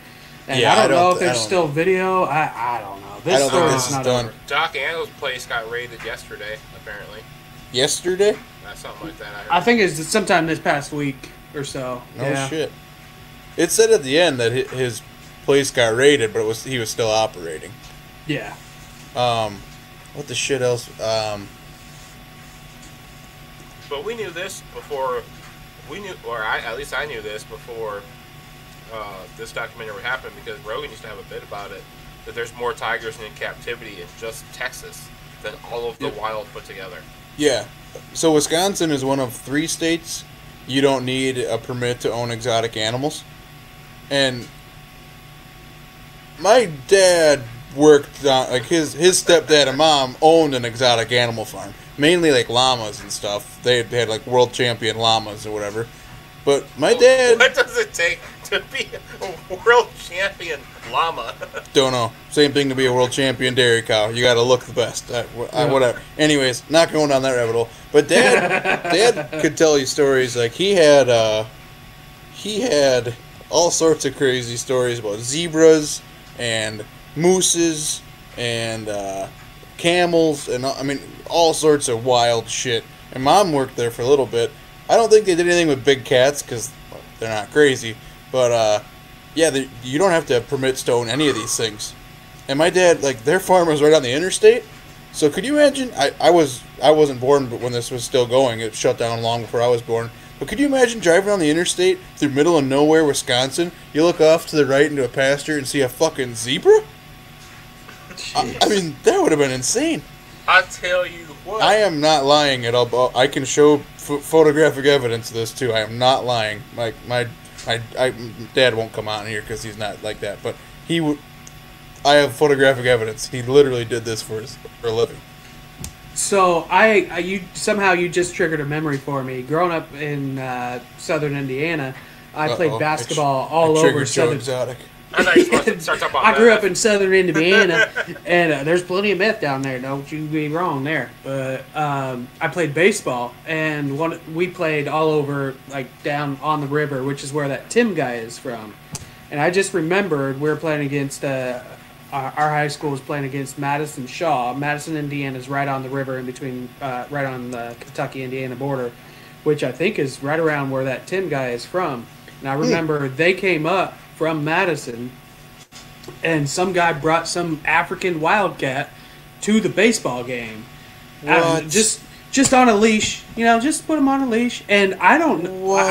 And I don't know if there's still video. I don't know. This story's not done. Over. Doc Andle's place got raided yesterday, apparently. Yesterday? Something like that. I think it's sometime this past week or so. No shit. It said at the end that his place got raided, but he was still operating. Yeah. What the shit else? But we knew this before. At least I knew this before this documentary happened, because Rogan used to have a bit about it, that there's more tigers in captivity in just Texas than all of the wild put together. Yeah. So Wisconsin is one of 3 states you don't need a permit to own exotic animals. And my dad worked on, like, his stepdad and mom owned an exotic animal farm. Mainly, like, llamas and stuff. They had, like, world champion llamas or whatever. But my dad... What does it take to be a world champion llama? Don't know. Same thing to be a world champion dairy cow. You gotta look the best. Whatever. Anyways, not going down that rabbit hole. But Dad could tell you stories. Like, he had all sorts of crazy stories about zebras and mooses and camels and, I mean, all sorts of wild shit. And Mom worked there for a little bit. I don't think they did anything with big cats because they're not crazy. But, yeah, you don't have to have permits to own any of these things. And my dad, like, their farm was right on the interstate. So could you imagine? I wasn't born, but when this was still going, it shut down long before I was born. But could you imagine driving on the interstate through middle of nowhere, Wisconsin? You look off to the right into a pasture and see a fucking zebra? I mean, that would have been insane. I tell you what. I am not lying at all. I can show photographic evidence of this too. I am not lying. My dad won't come out here because he's not like that. But I have photographic evidence. He literally did this for a living. So you just triggered a memory for me. Growing up in southern Indiana, I played basketball all over southern. Exotic. I thought you were supposed to start talking about I grew up in southern Indiana, and there's plenty of meth down there. Don't you be wrong there. But I played baseball, and we played all over, like, down on the river, which is where that Tim guy is from. And I just remembered we were playing against our high school was playing against Madison Shaw. Madison, Indiana is right on the river in between, right on the Kentucky-Indiana border, which I think is right around where that Tim guy is from. And I remember they came up from Madison, and some guy brought some African wildcat to the baseball game. Just on a leash, just put him on a leash. And I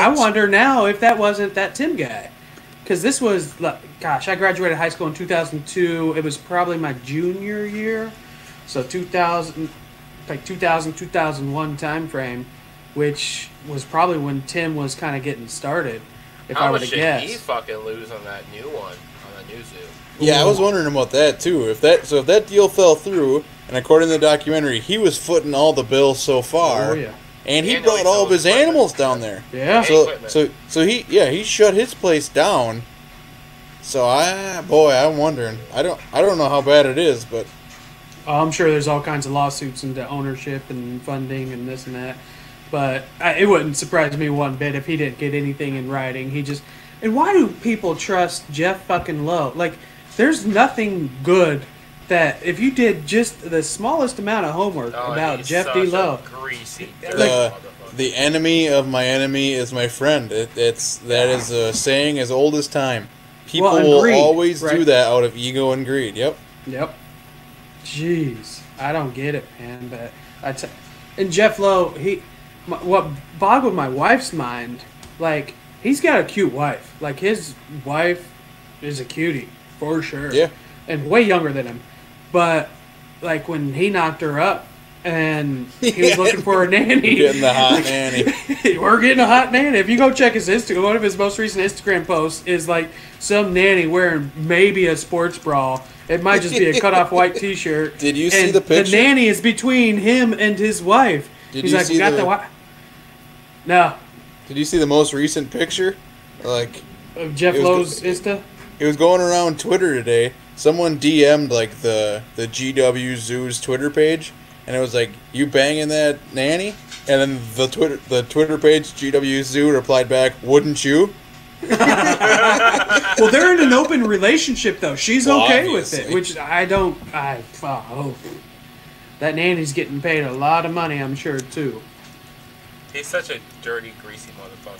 wonder now if that wasn't that Tim guy. Because this was, gosh, I graduated high school in 2002. It was probably my junior year. So 2000, 2001 time frame, which was probably when Tim was kind of getting started. If I were to guess. How much did he fucking lose on that new one, on the new zoo? Yeah, I was wondering about that too. If that deal fell through, and according to the documentary, he was footing all the bills so far. Oh, yeah. And he brought all of his animals down there. Yeah. So he shut his place down. So I'm wondering. I don't know how bad it is, but I'm sure there's all kinds of lawsuits into ownership and funding and this and that. But it wouldn't surprise me one bit if he didn't get anything in writing. And why do people trust Jeff fucking Lowe? Like, there's nothing good that if you did just the smallest amount of homework about Jeff D. Lowe. Greasy. The enemy of my enemy is my friend. That is a saying as old as time. People will always do that out of ego and greed. Yep. Jeez, I don't get it, man. But and Jeff Lowe, what boggled my wife's mind, like, he's got a cute wife. Like, his wife is a cutie, for sure. Yeah. And way younger than him. But, like, when he knocked her up and he was looking for a nanny. Getting the hot nanny. We're getting a hot nanny. If you go check his Instagram, one of his most recent Instagram posts is, like, some nanny wearing maybe a sports bra. It might just be a cut-off white T-shirt. Did you see the picture? The nanny is between him and his wife. He's like, got the wife. No. Did you see the most recent picture? Like, of Jeff Lowe's Insta? It was going around Twitter today. Someone DM'd, like, the GW Zoo's Twitter page, and it was like, you banging that nanny? And then the Twitter page, GW Zoo, replied back, wouldn't you? Well, they're in an open relationship, though. She's okay obviously. with it, which that nanny's getting paid a lot of money, I'm sure, too. He's such a dirty, greasy motherfucker.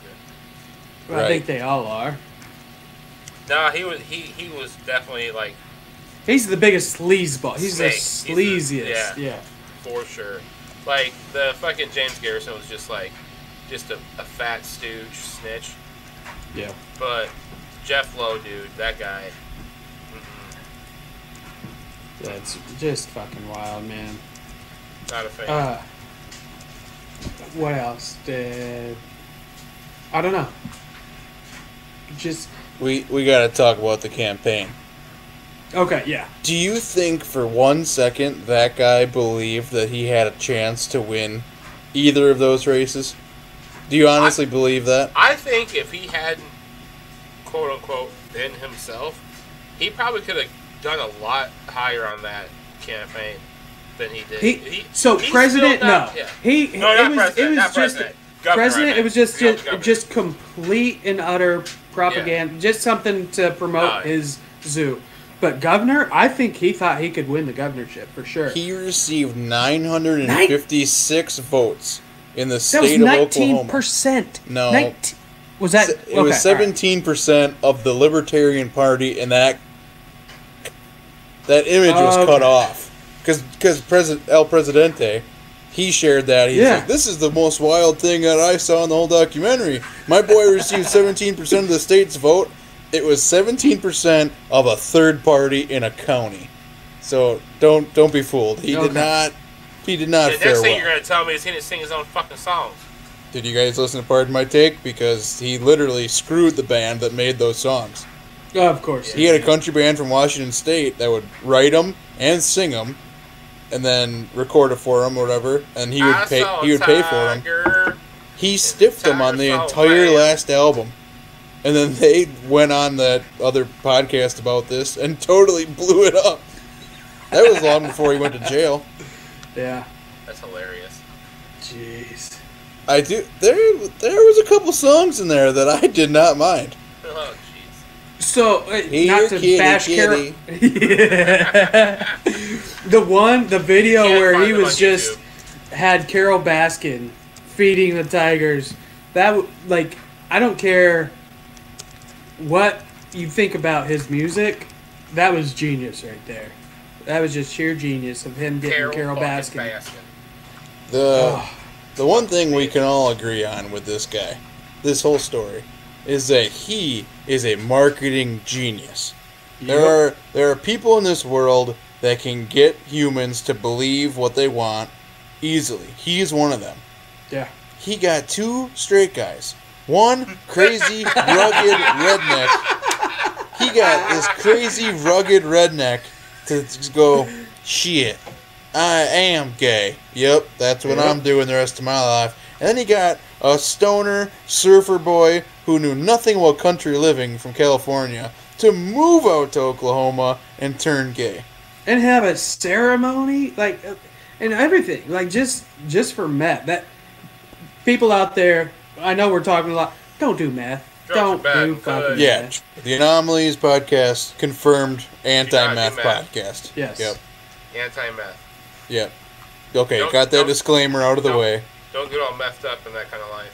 Well, right. I think they all are. No, he was definitely, like... He's the biggest sleazeball. He's the sleaziest. Yeah, for sure. Like, the fucking James Garrison was just a fat stooge snitch. Yeah. But Jeff Lowe, dude, that guy. That's just fucking wild, man. Not a fan. What else did... I don't know. Just... We gotta talk about the campaign. Okay, yeah. Do you think for 1 second that guy believed that he had a chance to win either of those races? Do you honestly believe that? I think if he hadn't, quote unquote, been himself, he probably could have done a lot higher on that campaign than he did. President, no. Yeah. President, it was just complete and utter propaganda, just something to promote his zoo. But governor, I think he thought he could win the governorship for sure. He received 956 votes in the state of Oklahoma. 19%. No. Was that? It was 17% of the Libertarian Party, and that image was cut off. Because El Presidente, he shared that. He's like, this is the most wild thing that I saw in the whole documentary. My boy received 17% of the state's vote. It was 17% of a third party in a county. So don't be fooled. He did not fare well. The next thing you're going to tell me is he didn't sing his own fucking songs. Did you guys listen to Pardon My Take? Because he literally screwed the band that made those songs. Oh, of course. He had a country band from Washington State that would write them and sing them, and then record it for him or whatever, and he would pay for them. He stiffed them on the entire last album. And then they went on that other podcast about this and totally blew it up. That was long before he went to jail. Yeah. That's hilarious. Jeez. There was a couple songs in there that I did not mind. Oh, jeez. So, not to bash Carol. The video where he was just had Carol Baskin feeding the tigers. That, I don't care what you think about his music, that was genius right there. That was just sheer genius of him getting Carol Baskin. The one thing we can all agree on with this guy, this whole story, is that he is a marketing genius. Yep. There are people in this world that can get humans to believe what they want easily. He's one of them. Yeah. He got two straight guys. One crazy, rugged redneck. He got this crazy, rugged redneck to go, shit, I am gay. Yep, that's what I'm doing the rest of my life. And then he got a stoner surfer boy who knew nothing about country living from California to move out to Oklahoma and turn gay. And have a ceremony, and everything. Just for meth. That people out there, I know we're talking a lot. Don't do meth. Don't do fucking meth. The Anomalies podcast confirmed anti-meth podcast. Yes. Yep. Anti-meth. Yep. Okay, got that disclaimer out of the way. Don't get all messed up in that kind of life.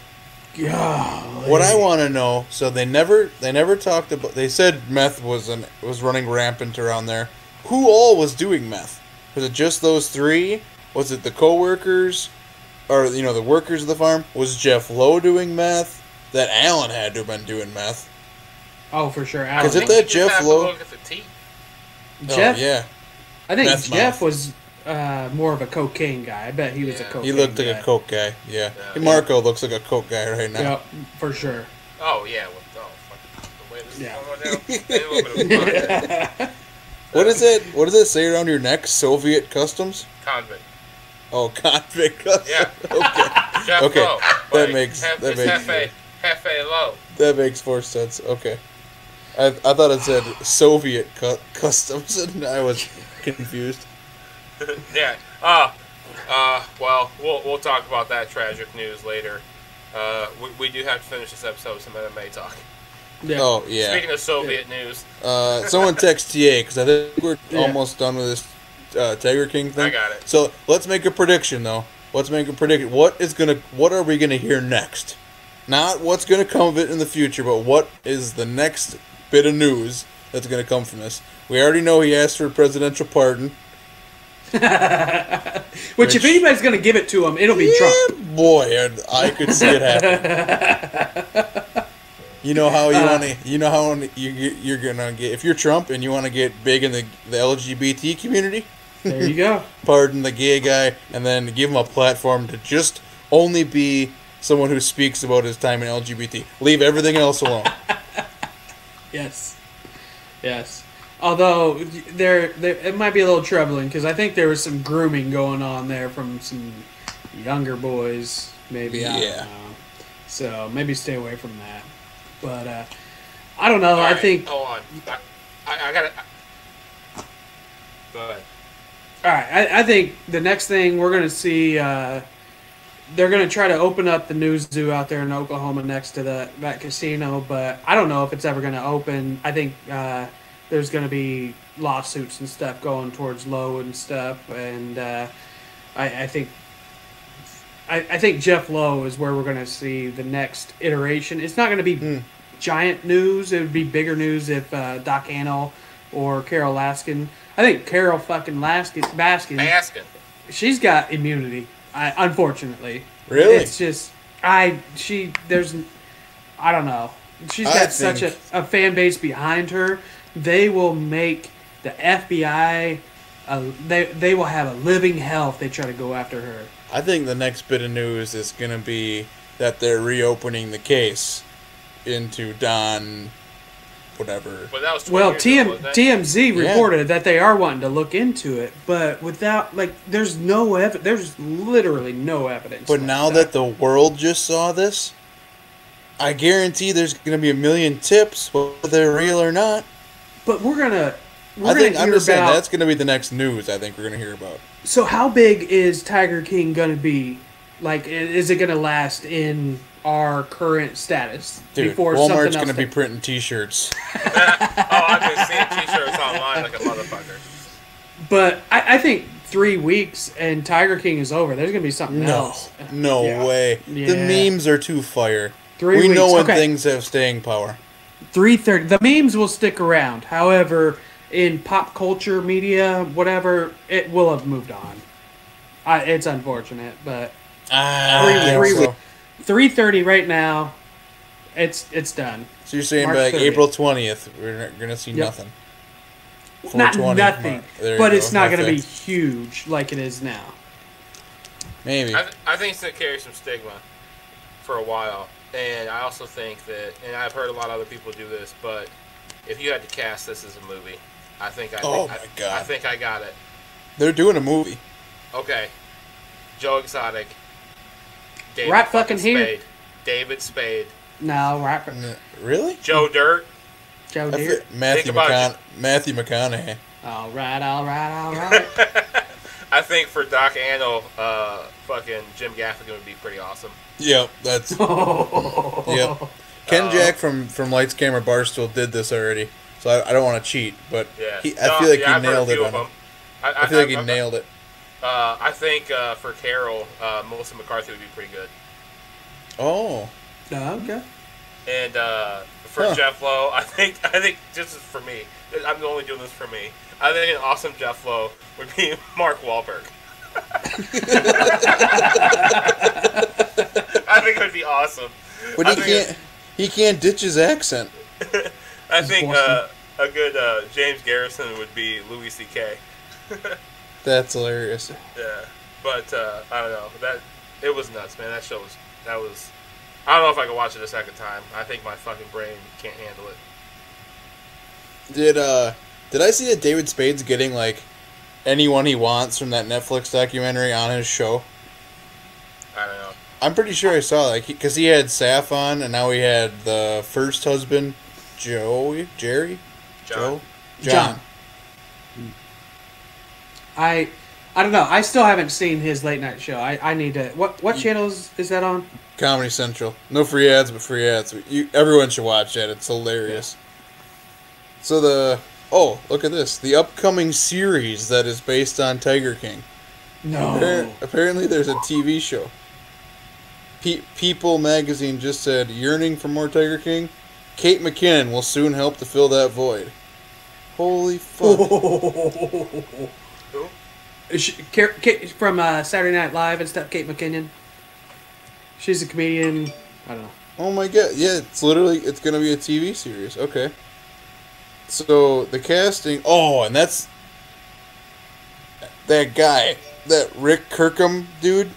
Golly. What I want to know, so they never talked about. They said meth was running rampant around there. Who all was doing meth? Was it just those three? Was it the co-workers? Or, the workers of the farm? Was Jeff Lowe doing meth? That Alan had to have been doing meth. Oh, for sure. Alan. Is it that Jeff Lowe? Look at the teeth. Jeff? Oh, yeah. I think meth Jeff mouth. was more of a cocaine guy. I bet he was a cocaine guy. He looked like a coke guy, yeah. Marco looks like a coke guy right now. Yep, for sure. Oh, yeah. The way this is going down. What is it say around your neck? Soviet customs? Convict. Oh, convict customs. Yeah. Okay. Jeff Okay. Lowe. That makes Hefe Lowe. That makes more sense. Okay. I thought it said Soviet customs, and I was confused. Yeah. Well, we'll talk about that tragic news later. We do have to finish this episode with some MMA talk. Yeah. Oh, yeah. Speaking of Soviet news. Someone text TA, because I think we're almost done with this Tiger King thing. I got it. So, let's make a prediction, though. Let's make a prediction. What are we going to hear next? Not what's going to come of it in the future, but what is the next bit of news that's going to come from this? We already know he asked for a presidential pardon. Which, if anybody's going to give it to him, it'll be Trump. Boy, I could see it happen. You know how you're gonna get if you're Trump and you want to get big in the LGBT community. There you go. Pardon the gay guy, and then give him a platform to just only be someone who speaks about his time in LGBT. Leave everything else alone. Yes. Although there it might be a little troubling because I think there was some grooming going on there from some younger boys. Maybe I don't know. So maybe stay away from that. But I don't know. Right, I think. Hold on. I got it. Go ahead. All right. I think the next thing we're going to see, they're going to try to open up the new zoo out there in Oklahoma next to that casino, but I don't know if it's ever going to open. I think there's going to be lawsuits and stuff going towards Lowe and stuff, and I think Jeff Lowe is where we're going to see the next iteration. It's not going to be giant news. It would be bigger news if Doc Antle or Carol Baskin. I think Carol fucking Baskin. She's got immunity. Unfortunately, really, it's just I don't know. She's got such a fan base behind her. They will make the FBI. They will have a living hell if they try to go after her. I think the next bit of news is going to be that they're reopening the case into Don, whatever. But that was TMZ reported that they are wanting to look into it, but without there's no evidence. There's literally no evidence. But now that the world just saw this, I guarantee there's going to be a million tips, whether they're real or not. But I'm just saying that's going to be the next news. I think we're going to hear about. So how big is Tiger King going to be? Like, is it going to last in our current status? Dude, before Walmart's going to be printing T-shirts. I've been seeing T-shirts online like a motherfucker. But I think 3 weeks and Tiger King is over. There's going to be something else. No way. Yeah. The memes are too fire. 3 weeks. We know when things have staying power. 3:30. The memes will stick around. However, in pop culture, media, whatever, it will have moved on. It's unfortunate, but 3:30 right now. It's done. So you're saying March by 30th. April 20th, we're gonna see nothing. Not nothing, but it's not going to be Nothing. huge like it is now. Maybe. I think it's going to carry some stigma for a while. And I also think that, and I've heard a lot of other people do this, but if you had to cast this as a movie, I think I got it. They're doing a movie. Okay. Joe Exotic. David Right fucking here. Spade. David Spade. No, right. Really? Joe Dirt. Joe Deere. Matthew McConaughey. All right. I think for Doc Antle, fucking Jim Gaffigan would be pretty awesome. Yep, that's. Yep. Ken Jack from Lights Camera Barstool did this already, so I don't want to cheat, but Yeah. I feel like he I've heard nailed a it. few of them. I feel like he nailed it. I think for Carol, Melissa McCarthy would be pretty good. Oh. Okay. And for Jeff Lowe, I think just for me, I'm only doing this for me. I think an awesome Jeff Lowe would be Mark Wahlberg. I think it would be awesome. But he can't ditch his accent. I think a good James Garrison would be Louis C.K. That's hilarious. Yeah, but I don't know. It was nuts, man. That was. I don't know if I can watch it a second time. I think my fucking brain can't handle it. Did I see that David Spade's getting like anyone he wants from that Netflix documentary on his show? I don't know. I'm pretty sure I saw that because he had Saf on, and now he had the first husband, John. I don't know. I still haven't seen his late night show. I need to. What channel is that on? Comedy Central. No free ads, but free ads. Everyone should watch that. It's hilarious. Yeah. So look at this. The upcoming series that is based on Tiger King. No. Apparently there's a TV show. People magazine just said, yearning for more Tiger King? Kate McKinnon will soon help to fill that void. Holy fuck. Who? From Saturday Night Live and stuff, Kate McKinnon. She's a comedian. I don't know. Oh my god! Yeah, it's gonna be a TV series. Okay. So the casting. Oh, and that's that guy, that Rick Kirkham dude.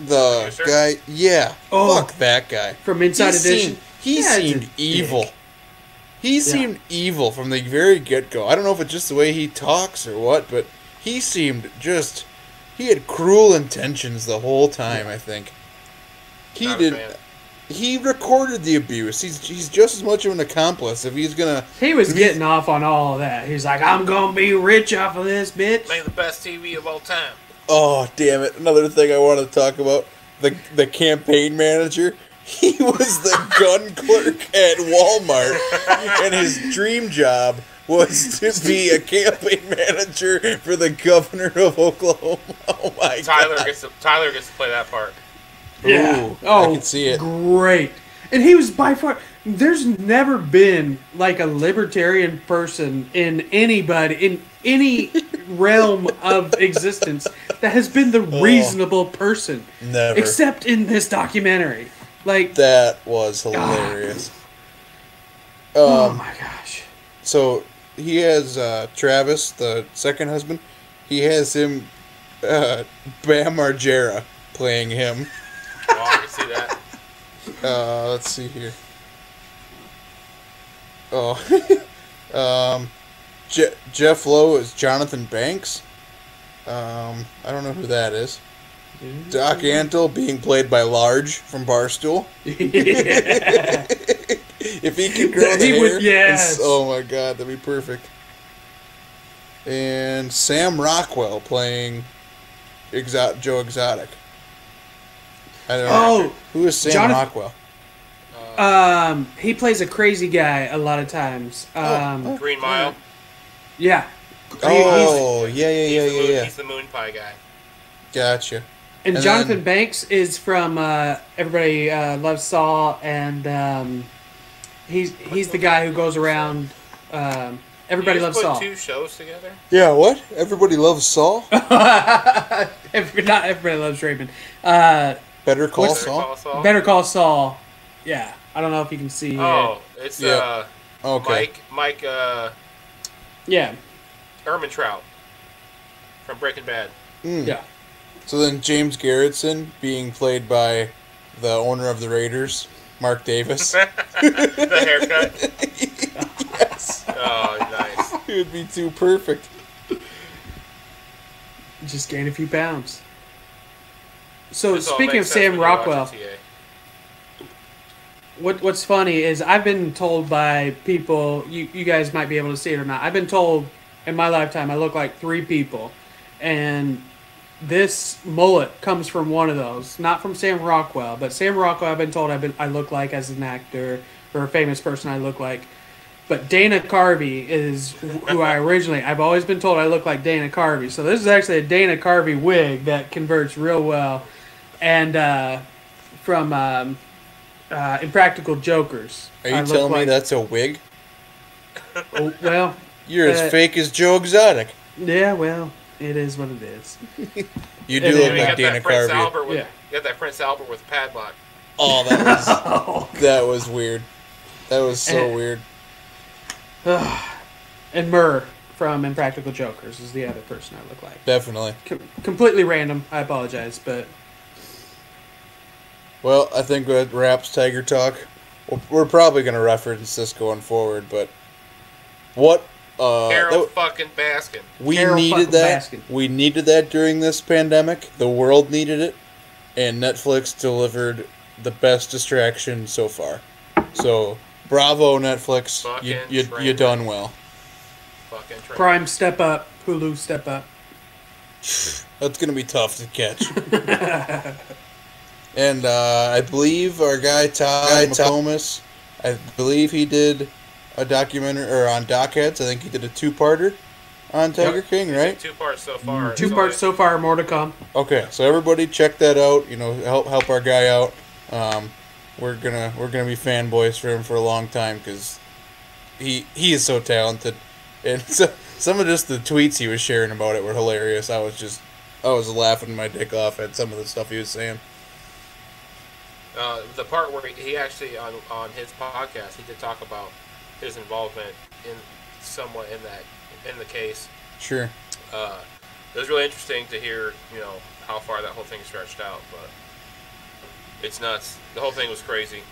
The guy, yeah. Oh, fuck that guy from Inside Edition. He seemed evil. He seemed evil from the very get-go. I don't know if it's just the way he talks or what, but he seemed just... He had cruel intentions the whole time, I think. He recorded the abuse. He's just as much of an accomplice if he's gonna... He was getting off on all of that. He's like, I'm gonna be rich off of this, bitch. Make the best TV of all time. Oh, damn it. Another thing I want to talk about. The campaign manager. He was the gun clerk at Walmart, and his dream job was to be a campaign manager for the governor of Oklahoma. Oh my Tyler god! Tyler gets to play that part. Yeah. Ooh, I can see it. Great. And he was by far. There's never been like a libertarian person in any realm of existence that has been the reasonable person. Never. Except in this documentary. Like that was hilarious. Oh my gosh. So he has Travis, the second husband. He has him, Bam Margera, playing him. Oh, I can see that. Let's see here. Oh, Jeff Lowe is Jonathan Banks. I don't know who that is. Doc Antle being played by Large from Barstool. Yeah. If he could grow the hair, yes. Oh my god, that'd be perfect. And Sam Rockwell playing Joe Exotic. I don't know. Who is Sam Rockwell? He plays a crazy guy a lot of times. Green Mile. Yeah. Yeah. He's the Moon Pie guy. Gotcha. And Jonathan Banks is from Everybody Loves Saul, and he's the guy who goes around. Everybody Loves Saul. Put two shows together. Yeah, what? Everybody Loves Saul. Not Everybody Loves Raymond. Better Call Saul. Better Call Saul. Yeah, I don't know if you can see. It's okay. Mike. Yeah. Ehrmantraut from Breaking Bad. Yeah. So then James Garretson being played by the owner of the Raiders, Mark Davis. The haircut. Yes. Oh, nice. It would be too perfect. Just gain a few pounds. So speaking of Sam Rockwell, what's funny is I've been told by people, you guys might be able to see it or not. I've been told in my lifetime I look like 3 people, and this mullet comes from one of those. Not from Sam Rockwell, but Sam Rockwell I've been told I look like as an actor, or a famous person I look like. But Dana Carvey is who I've always been told I look like Dana Carvey. So this is actually a Dana Carvey wig that converts real well. And from Impractical Jokers. Are you telling me that's a wig? Oh, well... You're as fake as Joe Exotic. Yeah, well, it is what it is. You do look like Dana Carvey. You got that Prince Albert with padlock. Oh, that was weird. That was so weird. And Murr from Impractical Jokers is the other person I look like. Definitely. Completely random. I apologize, but... Well, I think that wraps Tiger Talk. We're probably going to reference this going forward, but... What... Carol fucking Baskin. We needed that. Baskin. We needed that during this pandemic. The world needed it. And Netflix delivered the best distraction so far. So, bravo, Netflix. You done well. Fucking Prime, step up. Hulu, step up. That's going to be tough to catch. And I believe our guy, Thomas, I believe he did a documentary, or on Dockheads. I think he did a 2-parter on Tiger King, right? 2 parts so far. 2 parts so far, more to come. Okay, so everybody check that out. Help our guy out. We're gonna be fanboys for him for a long time because he is so talented, and some of just the tweets he was sharing about it were hilarious. I was laughing my dick off at some of the stuff he was saying. The part where he actually on his podcast, he did talk about his involvement in the case. Sure. It was really interesting to hear, how far that whole thing stretched out, but it's nuts. The whole thing was crazy.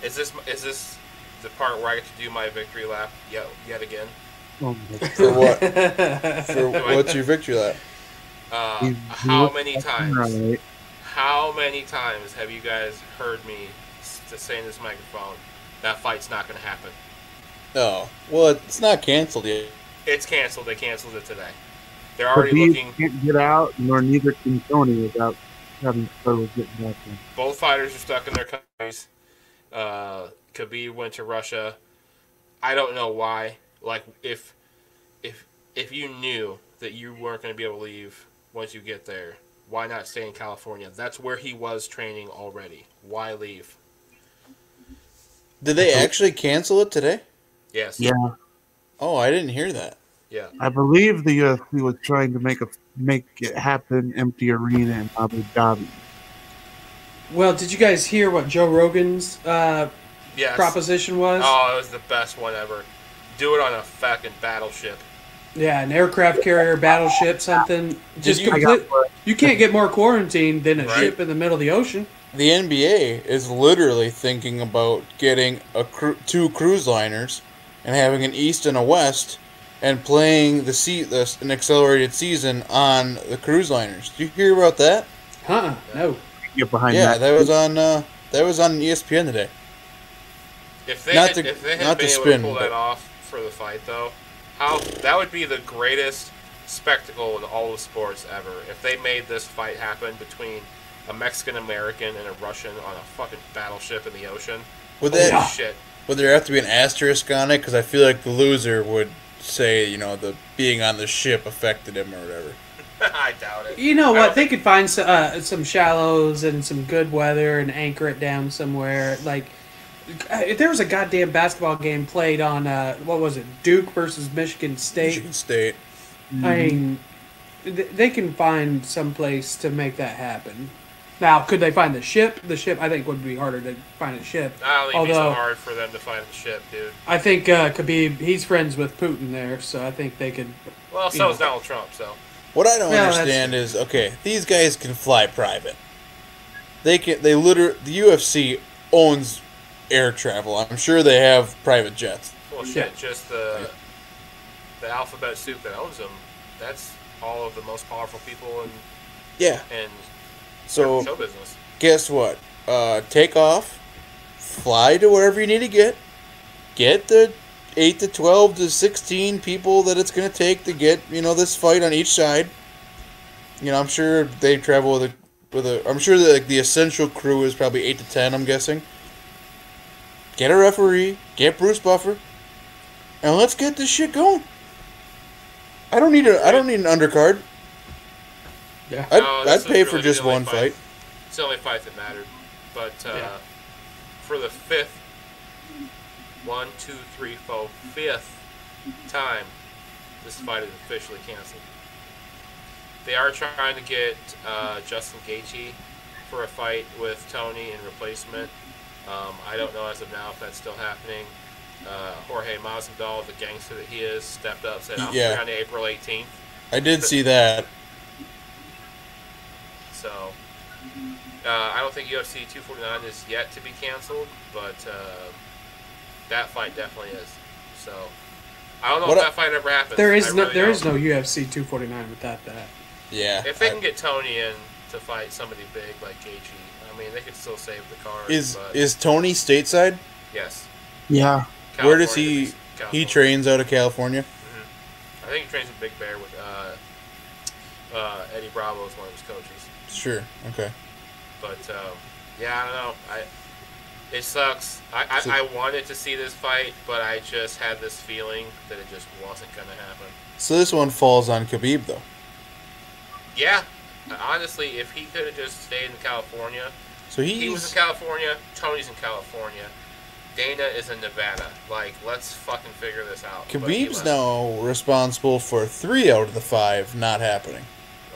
Is this the part where I get to do my victory lap yet again? For what? What's your victory lap? How many times? Right. How many times have you guys heard me say in this microphone that fight's not going to happen? Oh, well, it's not canceled yet. It's canceled. They canceled it today. They're already looking. Can't get out, nor neither can Tony without having trouble getting back in. Both fighters are stuck in their countries. Khabib went to Russia. I don't know why. Like, if you knew that you weren't going to be able to leave once you get there, why not stay in California? That's where he was training already. Why leave? Did they actually cancel it today? Yes. Yeah. Oh, I didn't hear that. Yeah. I believe the UFC was trying to make it happen empty arena in Abu Dhabi. Well, did you guys hear what Joe Rogan's proposition was? Oh, it was the best one ever. Do it on a fucking battleship. Yeah, an aircraft carrier, battleship, something. You can't get more quarantined than a ship in the middle of the ocean. The NBA is literally thinking about getting two cruise liners and having an East and a West and playing an accelerated season on the cruise liners. Did you hear about that? No. Get behind that was on ESPN today. If they had been able to pull that off for the fight, though, that would be the greatest spectacle in all of sports ever. If they made this fight happen between a Mexican-American and a Russian on a fucking battleship in the ocean. Would there have to be an asterisk on it? Because I feel like the loser would say, the being on the ship affected him or whatever. I doubt it. You know what? They could find some shallows and some good weather and anchor it down somewhere. Like, if there was a goddamn basketball game played on, what was it, Duke versus Michigan State? Michigan State. Mm-hmm. I mean, they can find some place to make that happen. Now, could they find the ship? The ship, I think, would be harder to find a ship. I don't think it'd be so hard for them to find the ship, dude. I think Khabib, he's friends with Putin there, so I think they could... Well, so is Donald Trump, so... What I don't understand is, these guys can fly private. The UFC owns air travel. I'm sure they have private jets. Well, shit, just the alphabet soup that owns them, that's all of the most powerful people in so, show business. Guess what? Take off, fly to wherever you need to get the 8 to 12 to 16 people that it's going to take to get, this fight on each side. I'm sure they travel I'm sure that the essential crew is probably 8 to 10, I'm guessing. Get a referee, get Bruce Buffer, and let's get this shit going. I don't need an undercard. Yeah. I'd pay for just one fight. It's the only fight that mattered. But for the fifth time, this fight is officially canceled. They are trying to get Justin Gaethje for a fight with Tony in replacement. I don't know as of now if that's still happening. Jorge Masvidal, the gangster that he is, stepped up, said, I'm free on April 18th. I did see that. So, I don't think UFC 249 is yet to be canceled, but that fight definitely is. So, I don't know if that fight ever happens. There is no UFC 249 without that. Yeah. If they can get Tony in to fight somebody big like Gaethje, I mean, they could still save the card. Is Tony stateside? Yes. Yeah. California. Where does he? He trains out of California. Mm-hmm. I think he trains with Big Bear with Eddie Bravo is one of his coaches. Sure. Okay. But I don't know. It sucks. I wanted to see this fight, but I just had this feeling that it just wasn't going to happen. So this one falls on Khabib, though. Yeah. Honestly, if he could have just stayed in California. So he was in California. Tony's in California. Dana is in Nevada. Like, let's fucking figure this out. Khabib's now responsible for 3 out of the 5 not happening.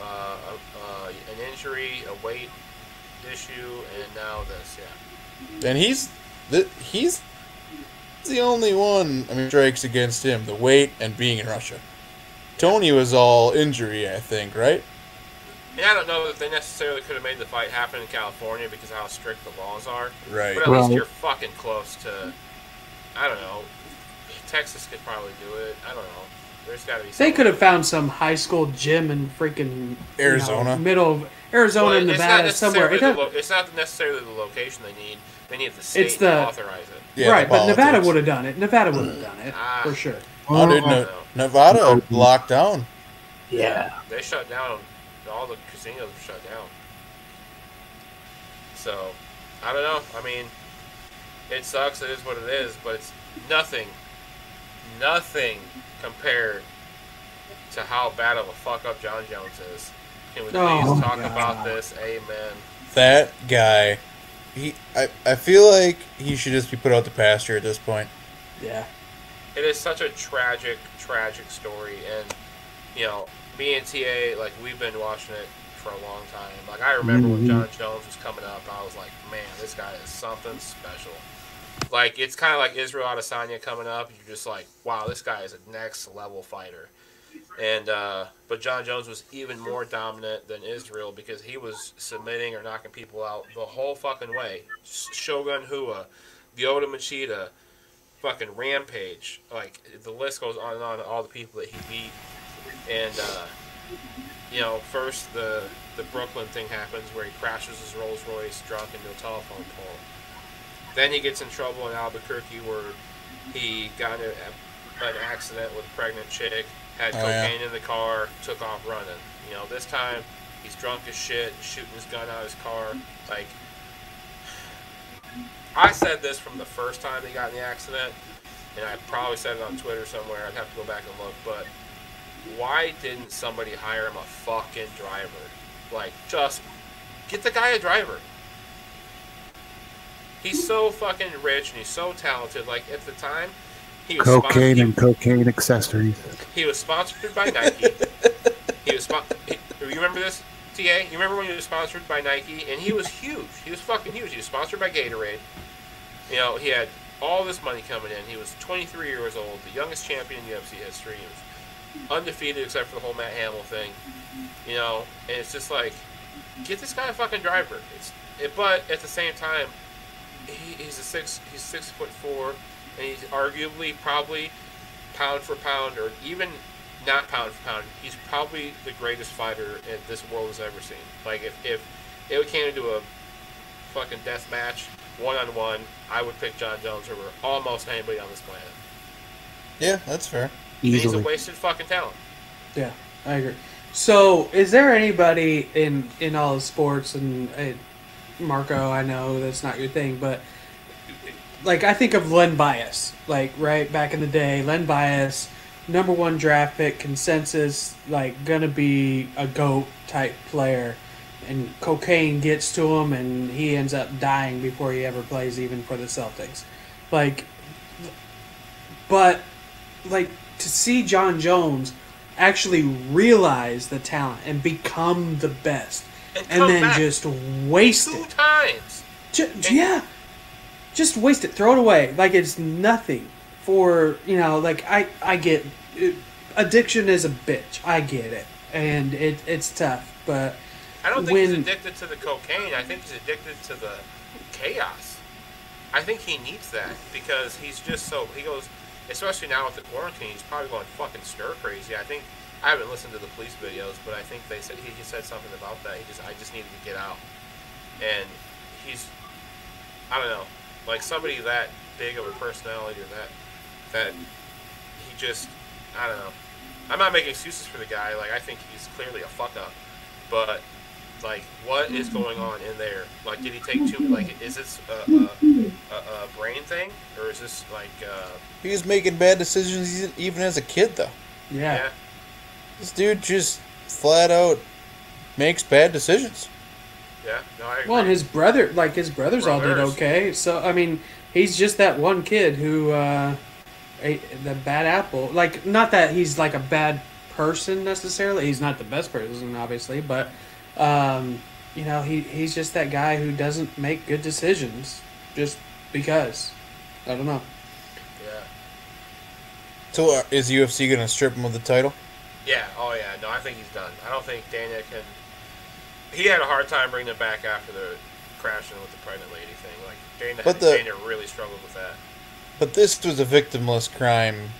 An injury, a weight issue, and now this, yeah. And he's the only one, strikes against him, the weight and being in Russia. Tony was all injury, I think, right? And I don't know that they necessarily could have made the fight happen in California because of how strict the laws are. Right. But at least you're fucking close to, I don't know, Texas could probably do it. I don't know. There's got to be something. They could have found some high school gym in freaking Arizona. Middle of Arizona and Nevada somewhere. It's not necessarily the location they need. They need the state to authorize it. Yeah, right, but Nevada would have done it. Nevada would have done it, for sure. Oh, dude, Nevada locked down. Yeah. They shut down. All the casinos were shut down. So, I don't know. I mean, it sucks. It is what it is. But it's nothing compared to how bad of a fuck-up John Jones is. Can we please talk about this? Amen. That guy, I feel like he should just be put out the pasture at this point. Yeah. It is such a tragic story. And, me and TA, like, we've been watching it for a long time. Like, I remember when John Jones was coming up, I was like, man, this guy is something special. Like, it's kind of like Israel Adesanya coming up. You're just like, wow, this guy is a next-level fighter. And but John Jones was even more dominant than Israel because he was submitting or knocking people out the whole fucking way. Shogun Hua, Gyota Machida, fucking Rampage. Like, the list goes on and on, all the people that he beat. And, first the Brooklyn thing happens where he crashes his Rolls Royce drunk into a telephone pole. Then he gets in trouble in Albuquerque where he got into an accident with a pregnant chick, had cocaine in the car, took off running. This time he's drunk as shit, shooting his gun out of his car. Like, I said this from the first time he got in the accident, and I probably said it on Twitter somewhere. I'd have to go back and look, but why didn't somebody hire him a fucking driver? Like, just get the guy a driver. He's so fucking rich and he's so talented. Like, at the time, he was cocaine and cocaine accessories. He was sponsored by Nike. You remember this, TA? You remember when he was sponsored by Nike? And he was huge. He was fucking huge. He was sponsored by Gatorade. He had all this money coming in. He was 23 years old, the youngest champion in UFC history. He was undefeated except for the whole Matt Hamill thing. And it's just like, get this guy a fucking driver. But at the same time, he's 6'4", and he's arguably probably pound for pound, or even not pound for pound, he's probably the greatest fighter this world has ever seen. Like, if it came into a fucking death match, one-on-one, I would pick John Jones over almost anybody on this planet. Yeah, that's fair. He's a wasted fucking talent. Yeah, I agree. So, is there anybody in all the sports, and Marco, I know that's not your thing, but like, I think of Len Bias, like, right back in the day, Len Bias, #1 draft pick, consensus, like, gonna be a GOAT type player, and cocaine gets to him, and he ends up dying before he ever plays even for the Celtics. Like, but, like, to see John Jones actually realize the talent and become the best, and then just waste it. 2 times. Just waste it. Throw it away. Like, it's nothing for, like, I get it. Addiction is a bitch. I get it. And it's tough. But I don't think he's addicted to the cocaine. I think he's addicted to the chaos. I think he needs that because he's just he goes, especially now with the quarantine, he's probably going fucking stir crazy. I haven't listened to the police videos, but I think they said he said something about that. I just needed to get out. And I don't know, like, somebody that big of a personality, or that he just, I don't know. I'm not making excuses for the guy. Like, I think he's clearly a fuck up, but like, what is going on in there? Like, did he take too? Like, is this a brain thing, or is this like? He was making bad decisions even as a kid, though. Yeah. This dude just flat out makes bad decisions. Yeah, no, I agree. Well, and his brothers all did okay. So, I mean, he's just that one kid who ate the bad apple. Like, not that he's like a bad person necessarily. He's not the best person, obviously, but you know, he's just that guy who doesn't make good decisions just because. I don't know. Yeah. So is UFC going to strip him of the title? Yeah. Oh yeah. No, I think he's done. I don't think Dana can. He had a hard time bringing it back after the crashing with the pregnant lady thing. Like Dana really struggled with that. But this was a victimless crime.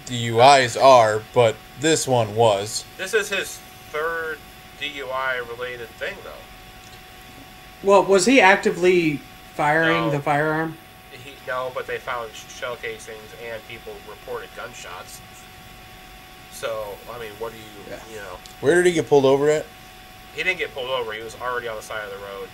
DUIs are, but this one was. This is his third DUI related thing, though. Well, was he actively firing the firearm? No, but they found shell casings and people reported gunshots. So, I mean, what do you know? Where did he get pulled over at? He didn't get pulled over. He was already on the side of the road.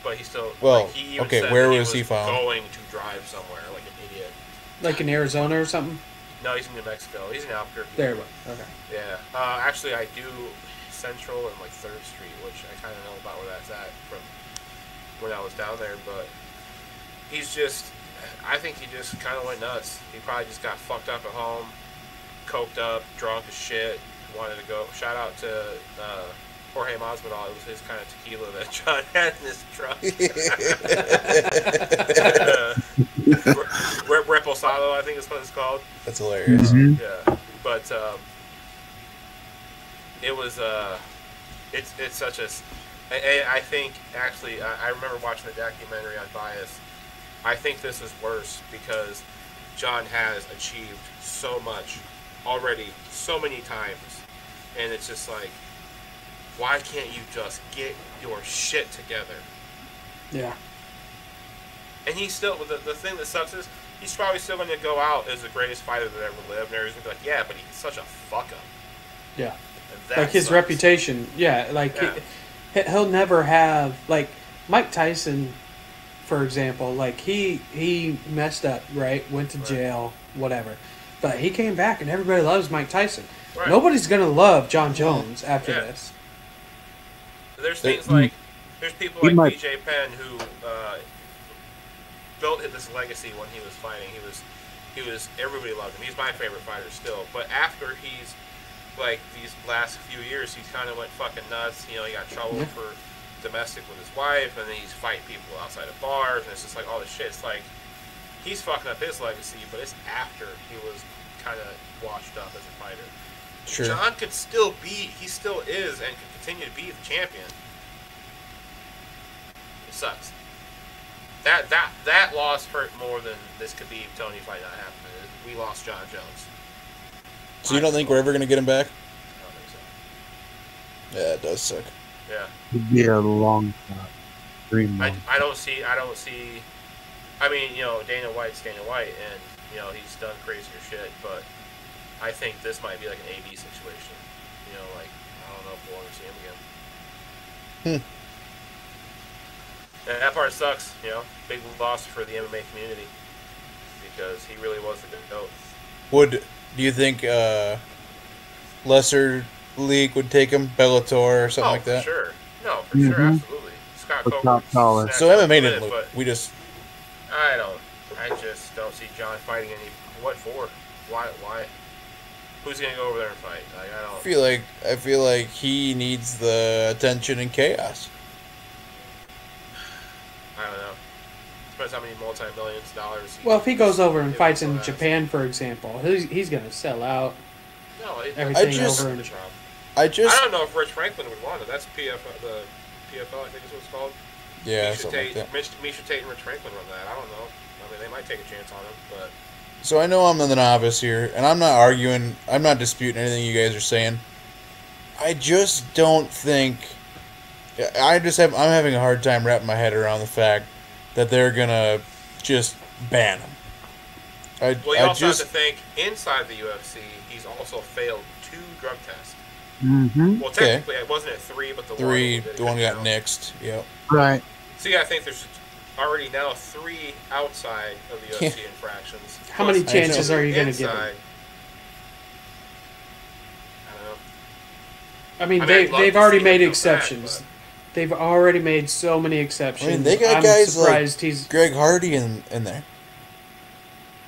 But he still... Well, like, he even okay, said where that was he found? Going to drive somewhere like an idiot. Like in Arizona or something? No, he's in New Mexico. He's in Albuquerque. There, okay. Yeah. Actually, I do Central and like 3rd Street, which I kind of know about where that's at from when I was down there. But he's just... I think he just kind of went nuts. He probably just got fucked up at home, coked up, drunk as shit, wanted to go. Shout out to Jorge Masvidal. It was his kind of tequila that John had in his truck. Reposado, I think is what it's called. That's hilarious. Mm-hmm. Yeah, but it was it's such a. I think actually I remember watching the documentary on Bias. I think this is worse because John has achieved so much already, so many times, and it's just like, why can't you just get your shit together? Yeah. And he's still, the thing that sucks is, he's probably still going to go out as the greatest fighter that ever lived, and everybody's going to be like, yeah, but he's such a fuck-up. Yeah. Like his reputation, he'll never have, like, Mike Tyson, for example, like, he messed up, right? Went to jail, whatever. But he came back, and everybody loves Mike Tyson. Right. Nobody's going to love John Jones after this. There's things like, there's people like BJ Penn who built this legacy when he was fighting. He was everybody loved him. He's my favorite fighter still. But after he's, like, these last few years, he kind of went fucking nuts. You know, he got in trouble for domestic with his wife, and then he's fighting people outside of bars, and it's just like all this shit. It's like, he's fucking up his legacy, but it's after he was kind of washed up as a fighter. Sure. John could still be, he still is, and can continue to be the champion. It sucks. That loss hurt more than this Khabib Tony fight not happening. We lost John Jones. So you don't think we're ever going to get him back? I don't think so. Yeah, it does suck. Yeah. It'd be a long shot. 3 months. I don't see. I mean, you know, Dana White's Dana White, and you know he's done crazier shit. But I think this might be like an AB situation. You know, like I don't know if we'll ever see him again. And that part sucks. You know, big loss for the MMA community because he really was the good goat. Do you think lesser league would take him, Bellator or something like that? Sure. No, for sure, absolutely. Scott Coker. So MMA didn't look. I just don't see John fighting any. What for? Why? Who's gonna go over there and fight? Like, I don't. I feel like he needs the attention and chaos. I don't know. Depends how many multi-millions of dollars. Well, if he goes over and fights in Japan, for example, he's gonna sell out. No, everything over in I don't know if Rich Franklin would want it. That's the PFL, I think is what it's called. Yeah, something like that. Misha Tate and Rich Franklin run that. I don't know. I mean, they might take a chance on him, but... So I know I'm the novice here, and I'm not arguing, I'm not disputing anything you guys are saying. I just don't think... I'm having a hard time wrapping my head around the fact that they're gonna just ban him. Well, you also have to think, inside the UFC, he's also failed 2 drug tests. Mm-hmm. Well, technically, it wasn't at 3, but the one got nixed. Yep. Right. See, I think there's already now 3 outside of the UFC infractions. How many chances are you going to give him? I don't know. I mean, they've already made exceptions. They've already made so many exceptions. I mean, they got I'm guys surprised like he's Greg Hardy in there.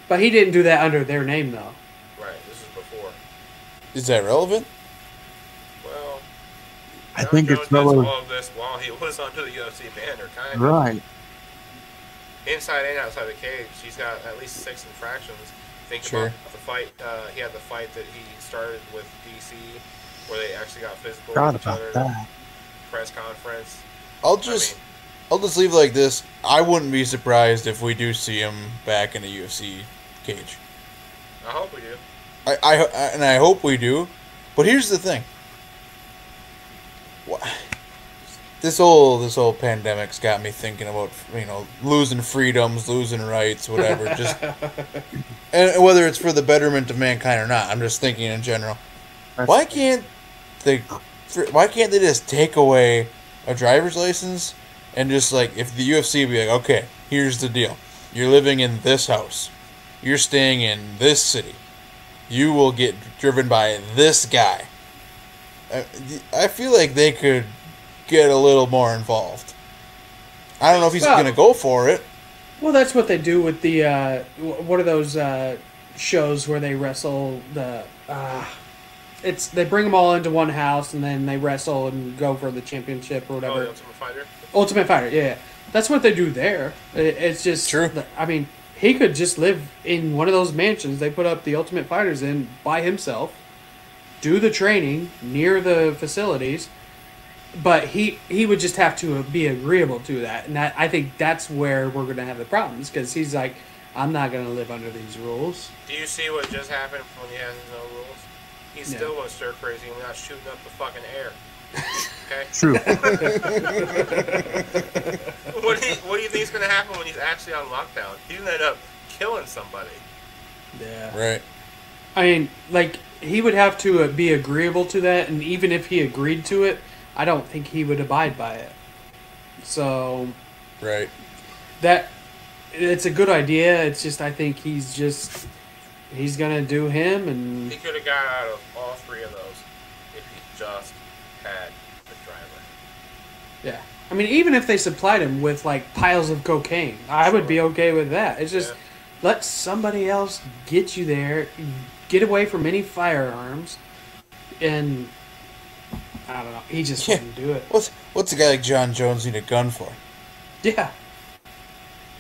But he didn't do that under their name, though. Right, this is before. Is that relevant? Well, I John think Jones it's did relevant. all of this while he was under the UFC banner, kind of. Right. Inside and outside the cage, he's got at least 6 infractions. Think Sure. about the fight. He had the fight that he started with DC, where they actually got physical Forgot with each about other. that. Press conference. I'll just leave it like this. I wouldn't be surprised if we do see him back in a UFC cage. I hope we do. I hope we do. But here's the thing. This whole pandemic's got me thinking about, losing freedoms, losing rights, whatever. Just and whether it's for the betterment of mankind or not. I'm just thinking in general. Why can't they just take away a driver's license and just if the UFC be like, okay, here's the deal. You're living in this house. You're staying in this city. You will get driven by this guy. I feel like they could get a little more involved. I don't know if he's going to go for it. Well, that's what they do with the what are those shows where they wrestle the they bring them all into one house and then they wrestle and go for the championship or whatever. The Ultimate Fighter? Ultimate Fighter, yeah. That's what they do there. It's just true. I mean, he could just live in one of those mansions they put up the Ultimate Fighters in by himself, do the training near the facilities, but he would just have to be agreeable to that. And I think that's where we're going to have the problems, because he's like, I'm not going to live under these rules. Do you see what just happened when he has no rules? He's still going stir crazy and we're not shooting up the fucking air. Okay? True. What do you think is going to happen when he's actually on lockdown? He's going to end up killing somebody. Yeah. Right. I mean, he would have to be agreeable to that, and even if he agreed to it, I don't think he would abide by it. So, Right. It's a good idea. It's just, I think he's gonna do him, and He could have got out of all 3 of those if he just had the driver. yeah. I mean, even if they supplied him with piles of cocaine, I would be okay with that. It's just let somebody else get you there, get away from any firearms, and I don't know. He just wouldn't do it. What's a guy like John Jones need a gun for? Yeah.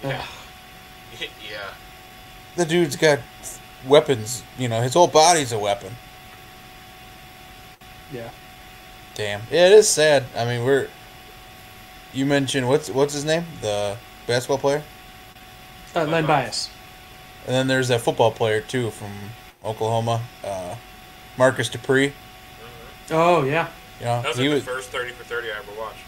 Yeah. The dude's got weapons. His whole body's a weapon. Yeah. Damn. Yeah, it is sad. I mean, you mentioned what's his name? The basketball player? Len Bias. And then there's that football player too from Oklahoma, Marcus Dupree. Oh yeah. That was the first 30 for 30 I ever watched.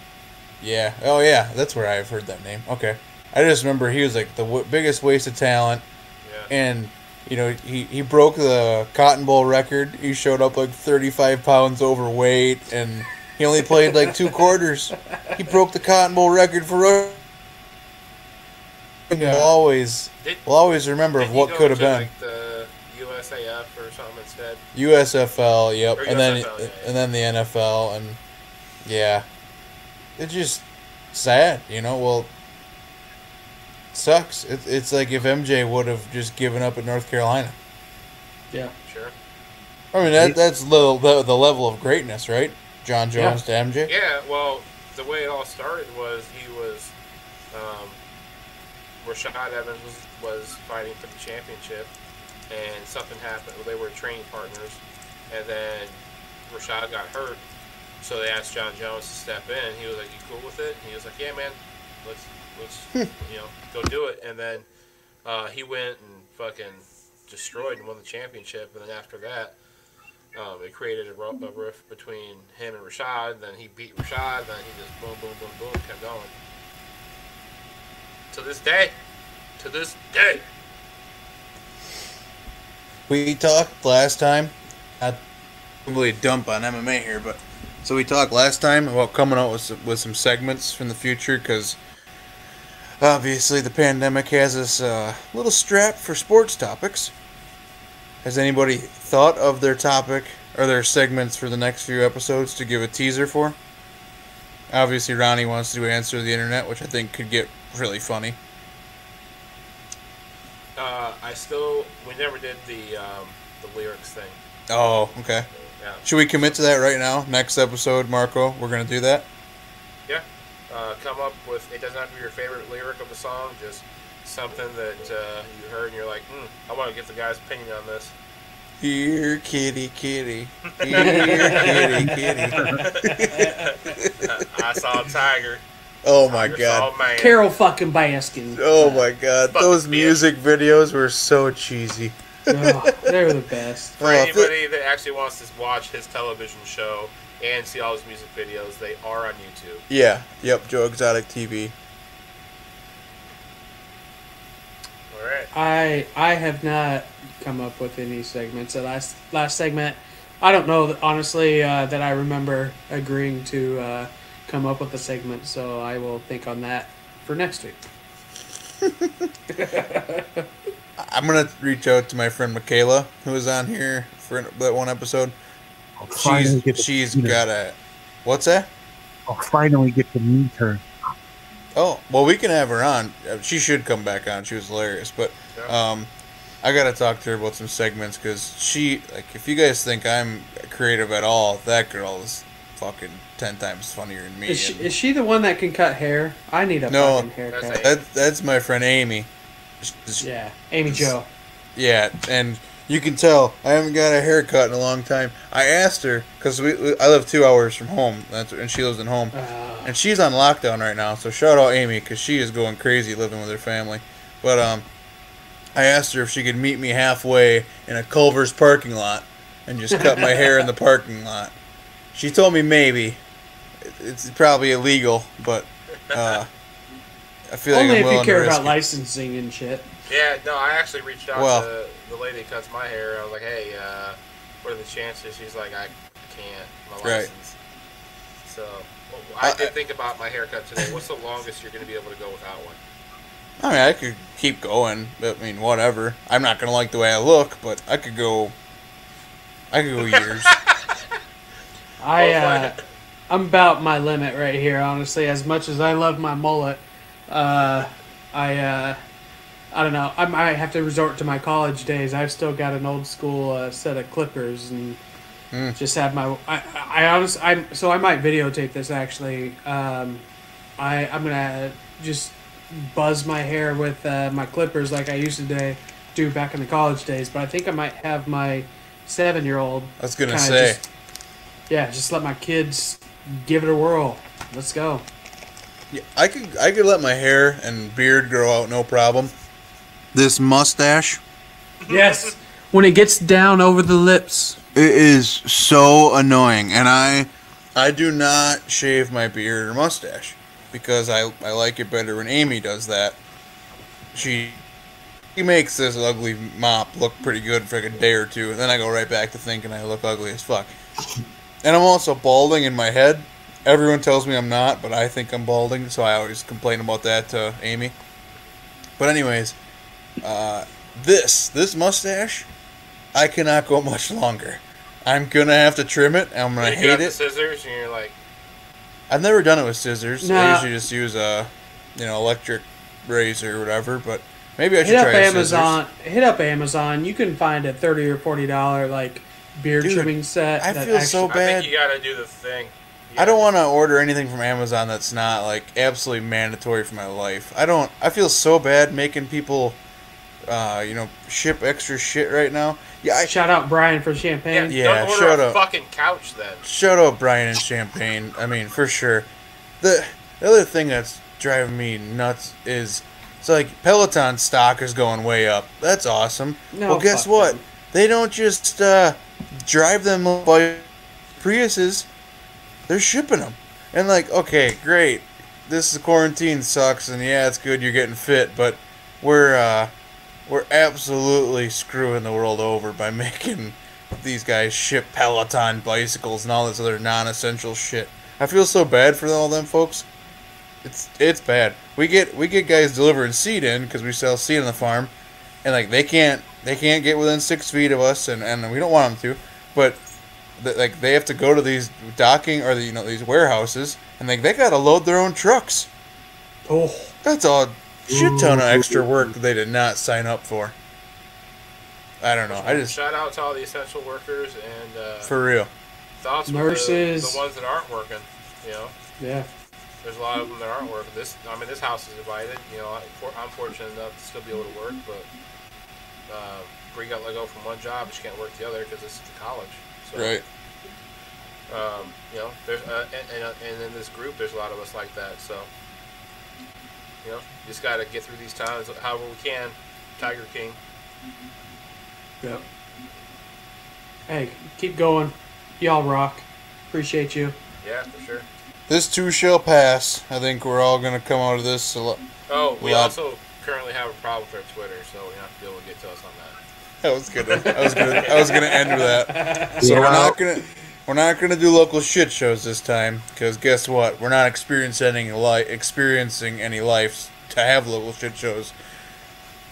Yeah. Oh yeah, that's where I've heard that name. Okay. I just remember he was the biggest waste of talent. Yeah. And he broke the Cotton Bowl record. He showed up 35 pounds overweight, and he only played 2 quarters. He broke the Cotton Bowl record for rushing. We'll always remember of what could have been. The USAF or something instead. USFL, yep, Or and USFL, then the NFL, and yeah, it's just sad, Well, it sucks. It's like if MJ would have just given up at North Carolina. Yeah. Sure. I mean that's the level of greatness, right? John Jones to MJ. Yeah. Well, the way it all started was he was. Rashad Evans was fighting for the championship, and something happened. They were training partners, and then Rashad got hurt, so they asked John Jones to step in. He was like, "You cool with it?" And he was like, "Yeah, man, let's go do it." And then he went and fucking destroyed and won the championship. And then after that, it created a rift between him and Rashad. Then he beat Rashad. Then he just boom, boom, boom, boom, kept going. To this day. We talked last time. I probably dump on MMA here, but so we talked last time about coming out with some segments from the future, because obviously the pandemic has us a little strapped for sports topics. Has anybody thought of their topic or their segments for the next few episodes to give a teaser for? Obviously, Ronnie wants to answer the internet, which I think could get really funny. We never did the lyrics thing. Oh, okay. Yeah. Should we commit to that right now? Next episode, Marco, we're going to do that? Yeah. Come up with, it doesn't have to be your favorite lyric of the song, just something that you heard and you're like, I want to get the guy's opinion on this. Here, kitty, kitty. Here, kitty, kitty. I saw a tiger. Oh my god. Carol fucking Baskin. Oh my god. Those music videos were so cheesy. Oh, they were the best. For anybody that actually wants to watch his television show and see all his music videos, they are on YouTube. Yeah. Yep. Joe Exotic TV. All right. I have not come up with any segments. The last segment, I don't know, honestly, that I remember agreeing to come up with a segment, so I will think on that for next week. I'm going to reach out to my friend Michaela, who was on here for that one episode. She's got a... What's that? I'll finally get to meet her. Oh, well, we can have her on. She should come back on. She was hilarious. But I got to talk to her about some segments because she... Like, if you guys think I'm creative at all, that girl is fucking 10 times funnier than me. Is she the one that can cut hair? I need a fucking haircut. That's my friend Amy. Yeah, Amy Jo. Yeah, and you can tell I haven't got a haircut in a long time. I asked her because I live 2 hours from home, and she lives in home, and she's on lockdown right now. So shout out Amy because she is going crazy living with her family. But I asked her if she could meet me halfway in a Culver's parking lot and just cut my hair in the parking lot. She told me maybe. It's probably illegal, but I feel only like I'm if you care about it. licensing and shit. Yeah, no, I actually reached out to the lady that cuts my hair. I was like, hey, what are the chances? She's like, I can't, my license. Right. So, I did think about my haircut today. What's the longest you're going to be able to go without one? I mean, I could keep going. I mean, whatever. I'm not going to like the way I look, but I could go years. I'm about my limit right here, honestly. As much as I love my mullet, I don't know. I might have to resort to my college days. I've still got an old school set of clippers and just have my. So I might videotape this actually. I'm gonna just buzz my hair with my clippers like I used to do back in the college days. But I think I might have my 7-year-old. I was gonna say. Just let my kids give it a whirl. Let's go. Yeah, I could let my hair and beard grow out no problem. This mustache. Yes, when it gets down over the lips. It is so annoying, and I do not shave my beard or mustache because I like it better when Amy does that. She makes this ugly mop look pretty good for like a day or two, and then I go right back to thinking I look ugly as fuck. And I'm also balding in my head. Everyone tells me I'm not, but I think I'm balding, so I always complain about that to Amy. But anyways, this mustache, I cannot go much longer. I'm gonna have to trim it, and I'm gonna hate it. The scissors, and you're like, I've never done it with scissors. Nah. I usually just use a, electric razor or whatever. But maybe I should try Amazon. Hit up Amazon. You can find a $30 or $40 beard trimming set. I feel so bad. I think you gotta do the thing. I don't want to order anything from Amazon that's not absolutely mandatory for my life. I feel so bad making people, ship extra shit right now. Yeah, shout out Brian for Champagne. Yeah, don't order a fucking couch then. Shout out Brian and Champagne. I mean, for sure. The other thing that's driving me nuts is Peloton stock is going way up. That's awesome. No, well, guess what? Them. They don't just drive them by Priuses. They're shipping them. And okay, great. This quarantine sucks, and yeah, it's good you're getting fit, but we're absolutely screwing the world over by making these guys ship Peloton bicycles and all this other non-essential shit. I feel so bad for all them folks. It's bad. We get guys delivering seed in because we sell seed on the farm, and they can't get within 6 feet of us, and we don't want them to, but they have to go to these docking or these warehouses and they got to load their own trucks. Oh, That's a shit ton of extra work that they did not sign up for. I don't know. I just shout out to all the essential workers and for real. Thoughts nurses, the ones that aren't working. You know. Yeah. There's a lot of them that aren't working. This house is divided. You know, I'm fortunate enough to still be able to work, but Bree got let go from one job, but she can't work the other because it's college. So, right. You know, there's and in this group, there's a lot of us like that. So, you know, just got to get through these times however we can. Tiger King. Yep. Hey, keep going. Y'all rock. Appreciate you. Yeah, for sure. This too shall pass. I think we're all going to come out of this. We also currently have a problem with our Twitter, so you have to be able to get to us on that. I was gonna end with that. So we're not gonna do local shit shows this time, because guess what? We're not experiencing any life to have local shit shows.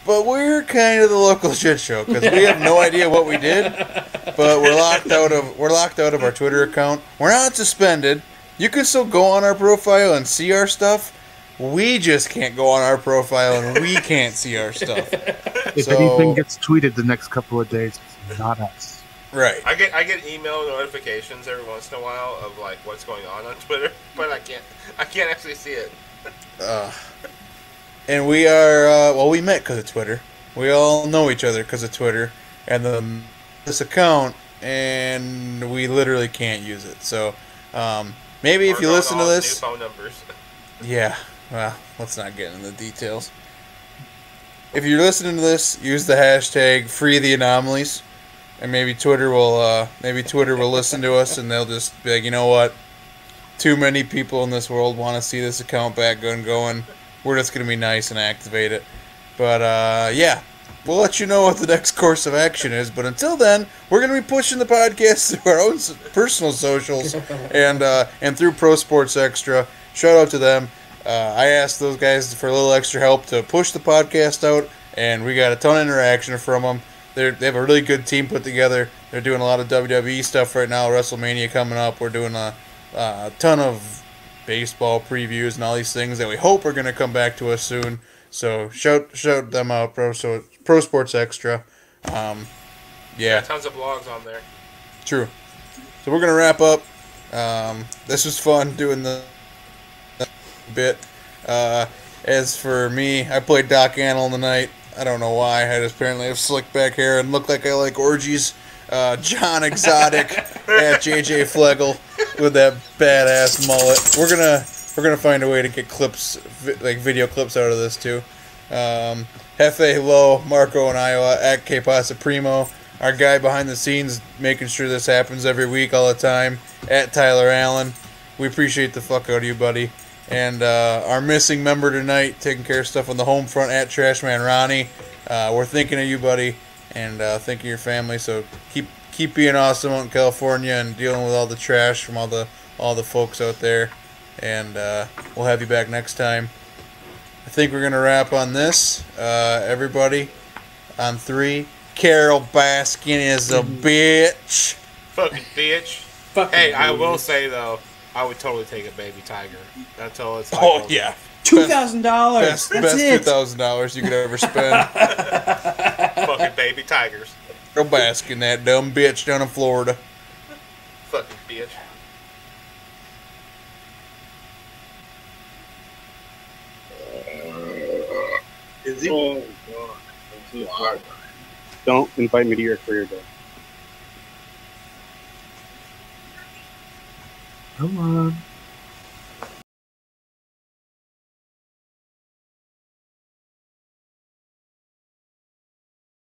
But we're kind of the local shit show, because we have no idea what we did. But we're locked out of our Twitter account. We're not suspended. You can still go on our profile and see our stuff. We just can't go on our profile and we can't see our stuff. If anything gets tweeted the next couple of days, it's not us. Right. I get email notifications every once in a while of like what's going on Twitter, but I can't actually see it. And we are we met because of Twitter. We all know each other because of Twitter, and this account, and we literally can't use it. So maybe if you listen to this, new phone numbers. Yeah. Well, let's not get into the details. If you're listening to this, use the hashtag #FreeTheAnomalies, and maybe Twitter will listen to us, and they'll just be like, you know what? Too many people in this world want to see this account back going. We're just gonna be nice and activate it. But yeah, we'll let you know what the next course of action is. But until then, we're gonna be pushing the podcast through our own personal socials and through Pro Sports Extra. Shout out to them. I asked those guys for a little extra help to push the podcast out, and we got a ton of interaction from them. They have a really good team put together. They're doing a lot of WWE stuff right now. WrestleMania coming up. We're doing a ton of baseball previews and all these things that we hope are going to come back to us soon. So shout them out, Pro Sports Extra. Yeah, tons of blogs on there. True. So we're going to wrap up. This was fun doing the bit. As for me, I played Doc Annell tonight. I don't know why. I just apparently have slick back hair and look like I like orgies. John Exotic at JJ Flegel with that badass mullet. We're gonna find a way to get clips, like video clips, out of this too. Hefe Low, Marco in Iowa at K Pasa Primo. Our guy behind the scenes making sure this happens every week, all the time, at Tyler Allen. We appreciate the fuck out of you, buddy. And our missing member tonight, taking care of stuff on the home front, at Trashman Ronnie. We're thinking of you, buddy, and thinking of your family. So keep being awesome out in California and dealing with all the trash from all the folks out there. And we'll have you back next time. I think we're gonna wrap on this. Everybody, on 3. Carol Baskin is a bitch. Fucking bitch. Hey, I will say though, I would totally take a baby tiger. Until it's like yeah, $2,000. Best $2,000 you could ever spend. Fucking baby tigers. Go bask in that dumb bitch down in Florida. Fucking bitch. Is he? Oh God! Don't invite me to your career day. Come on.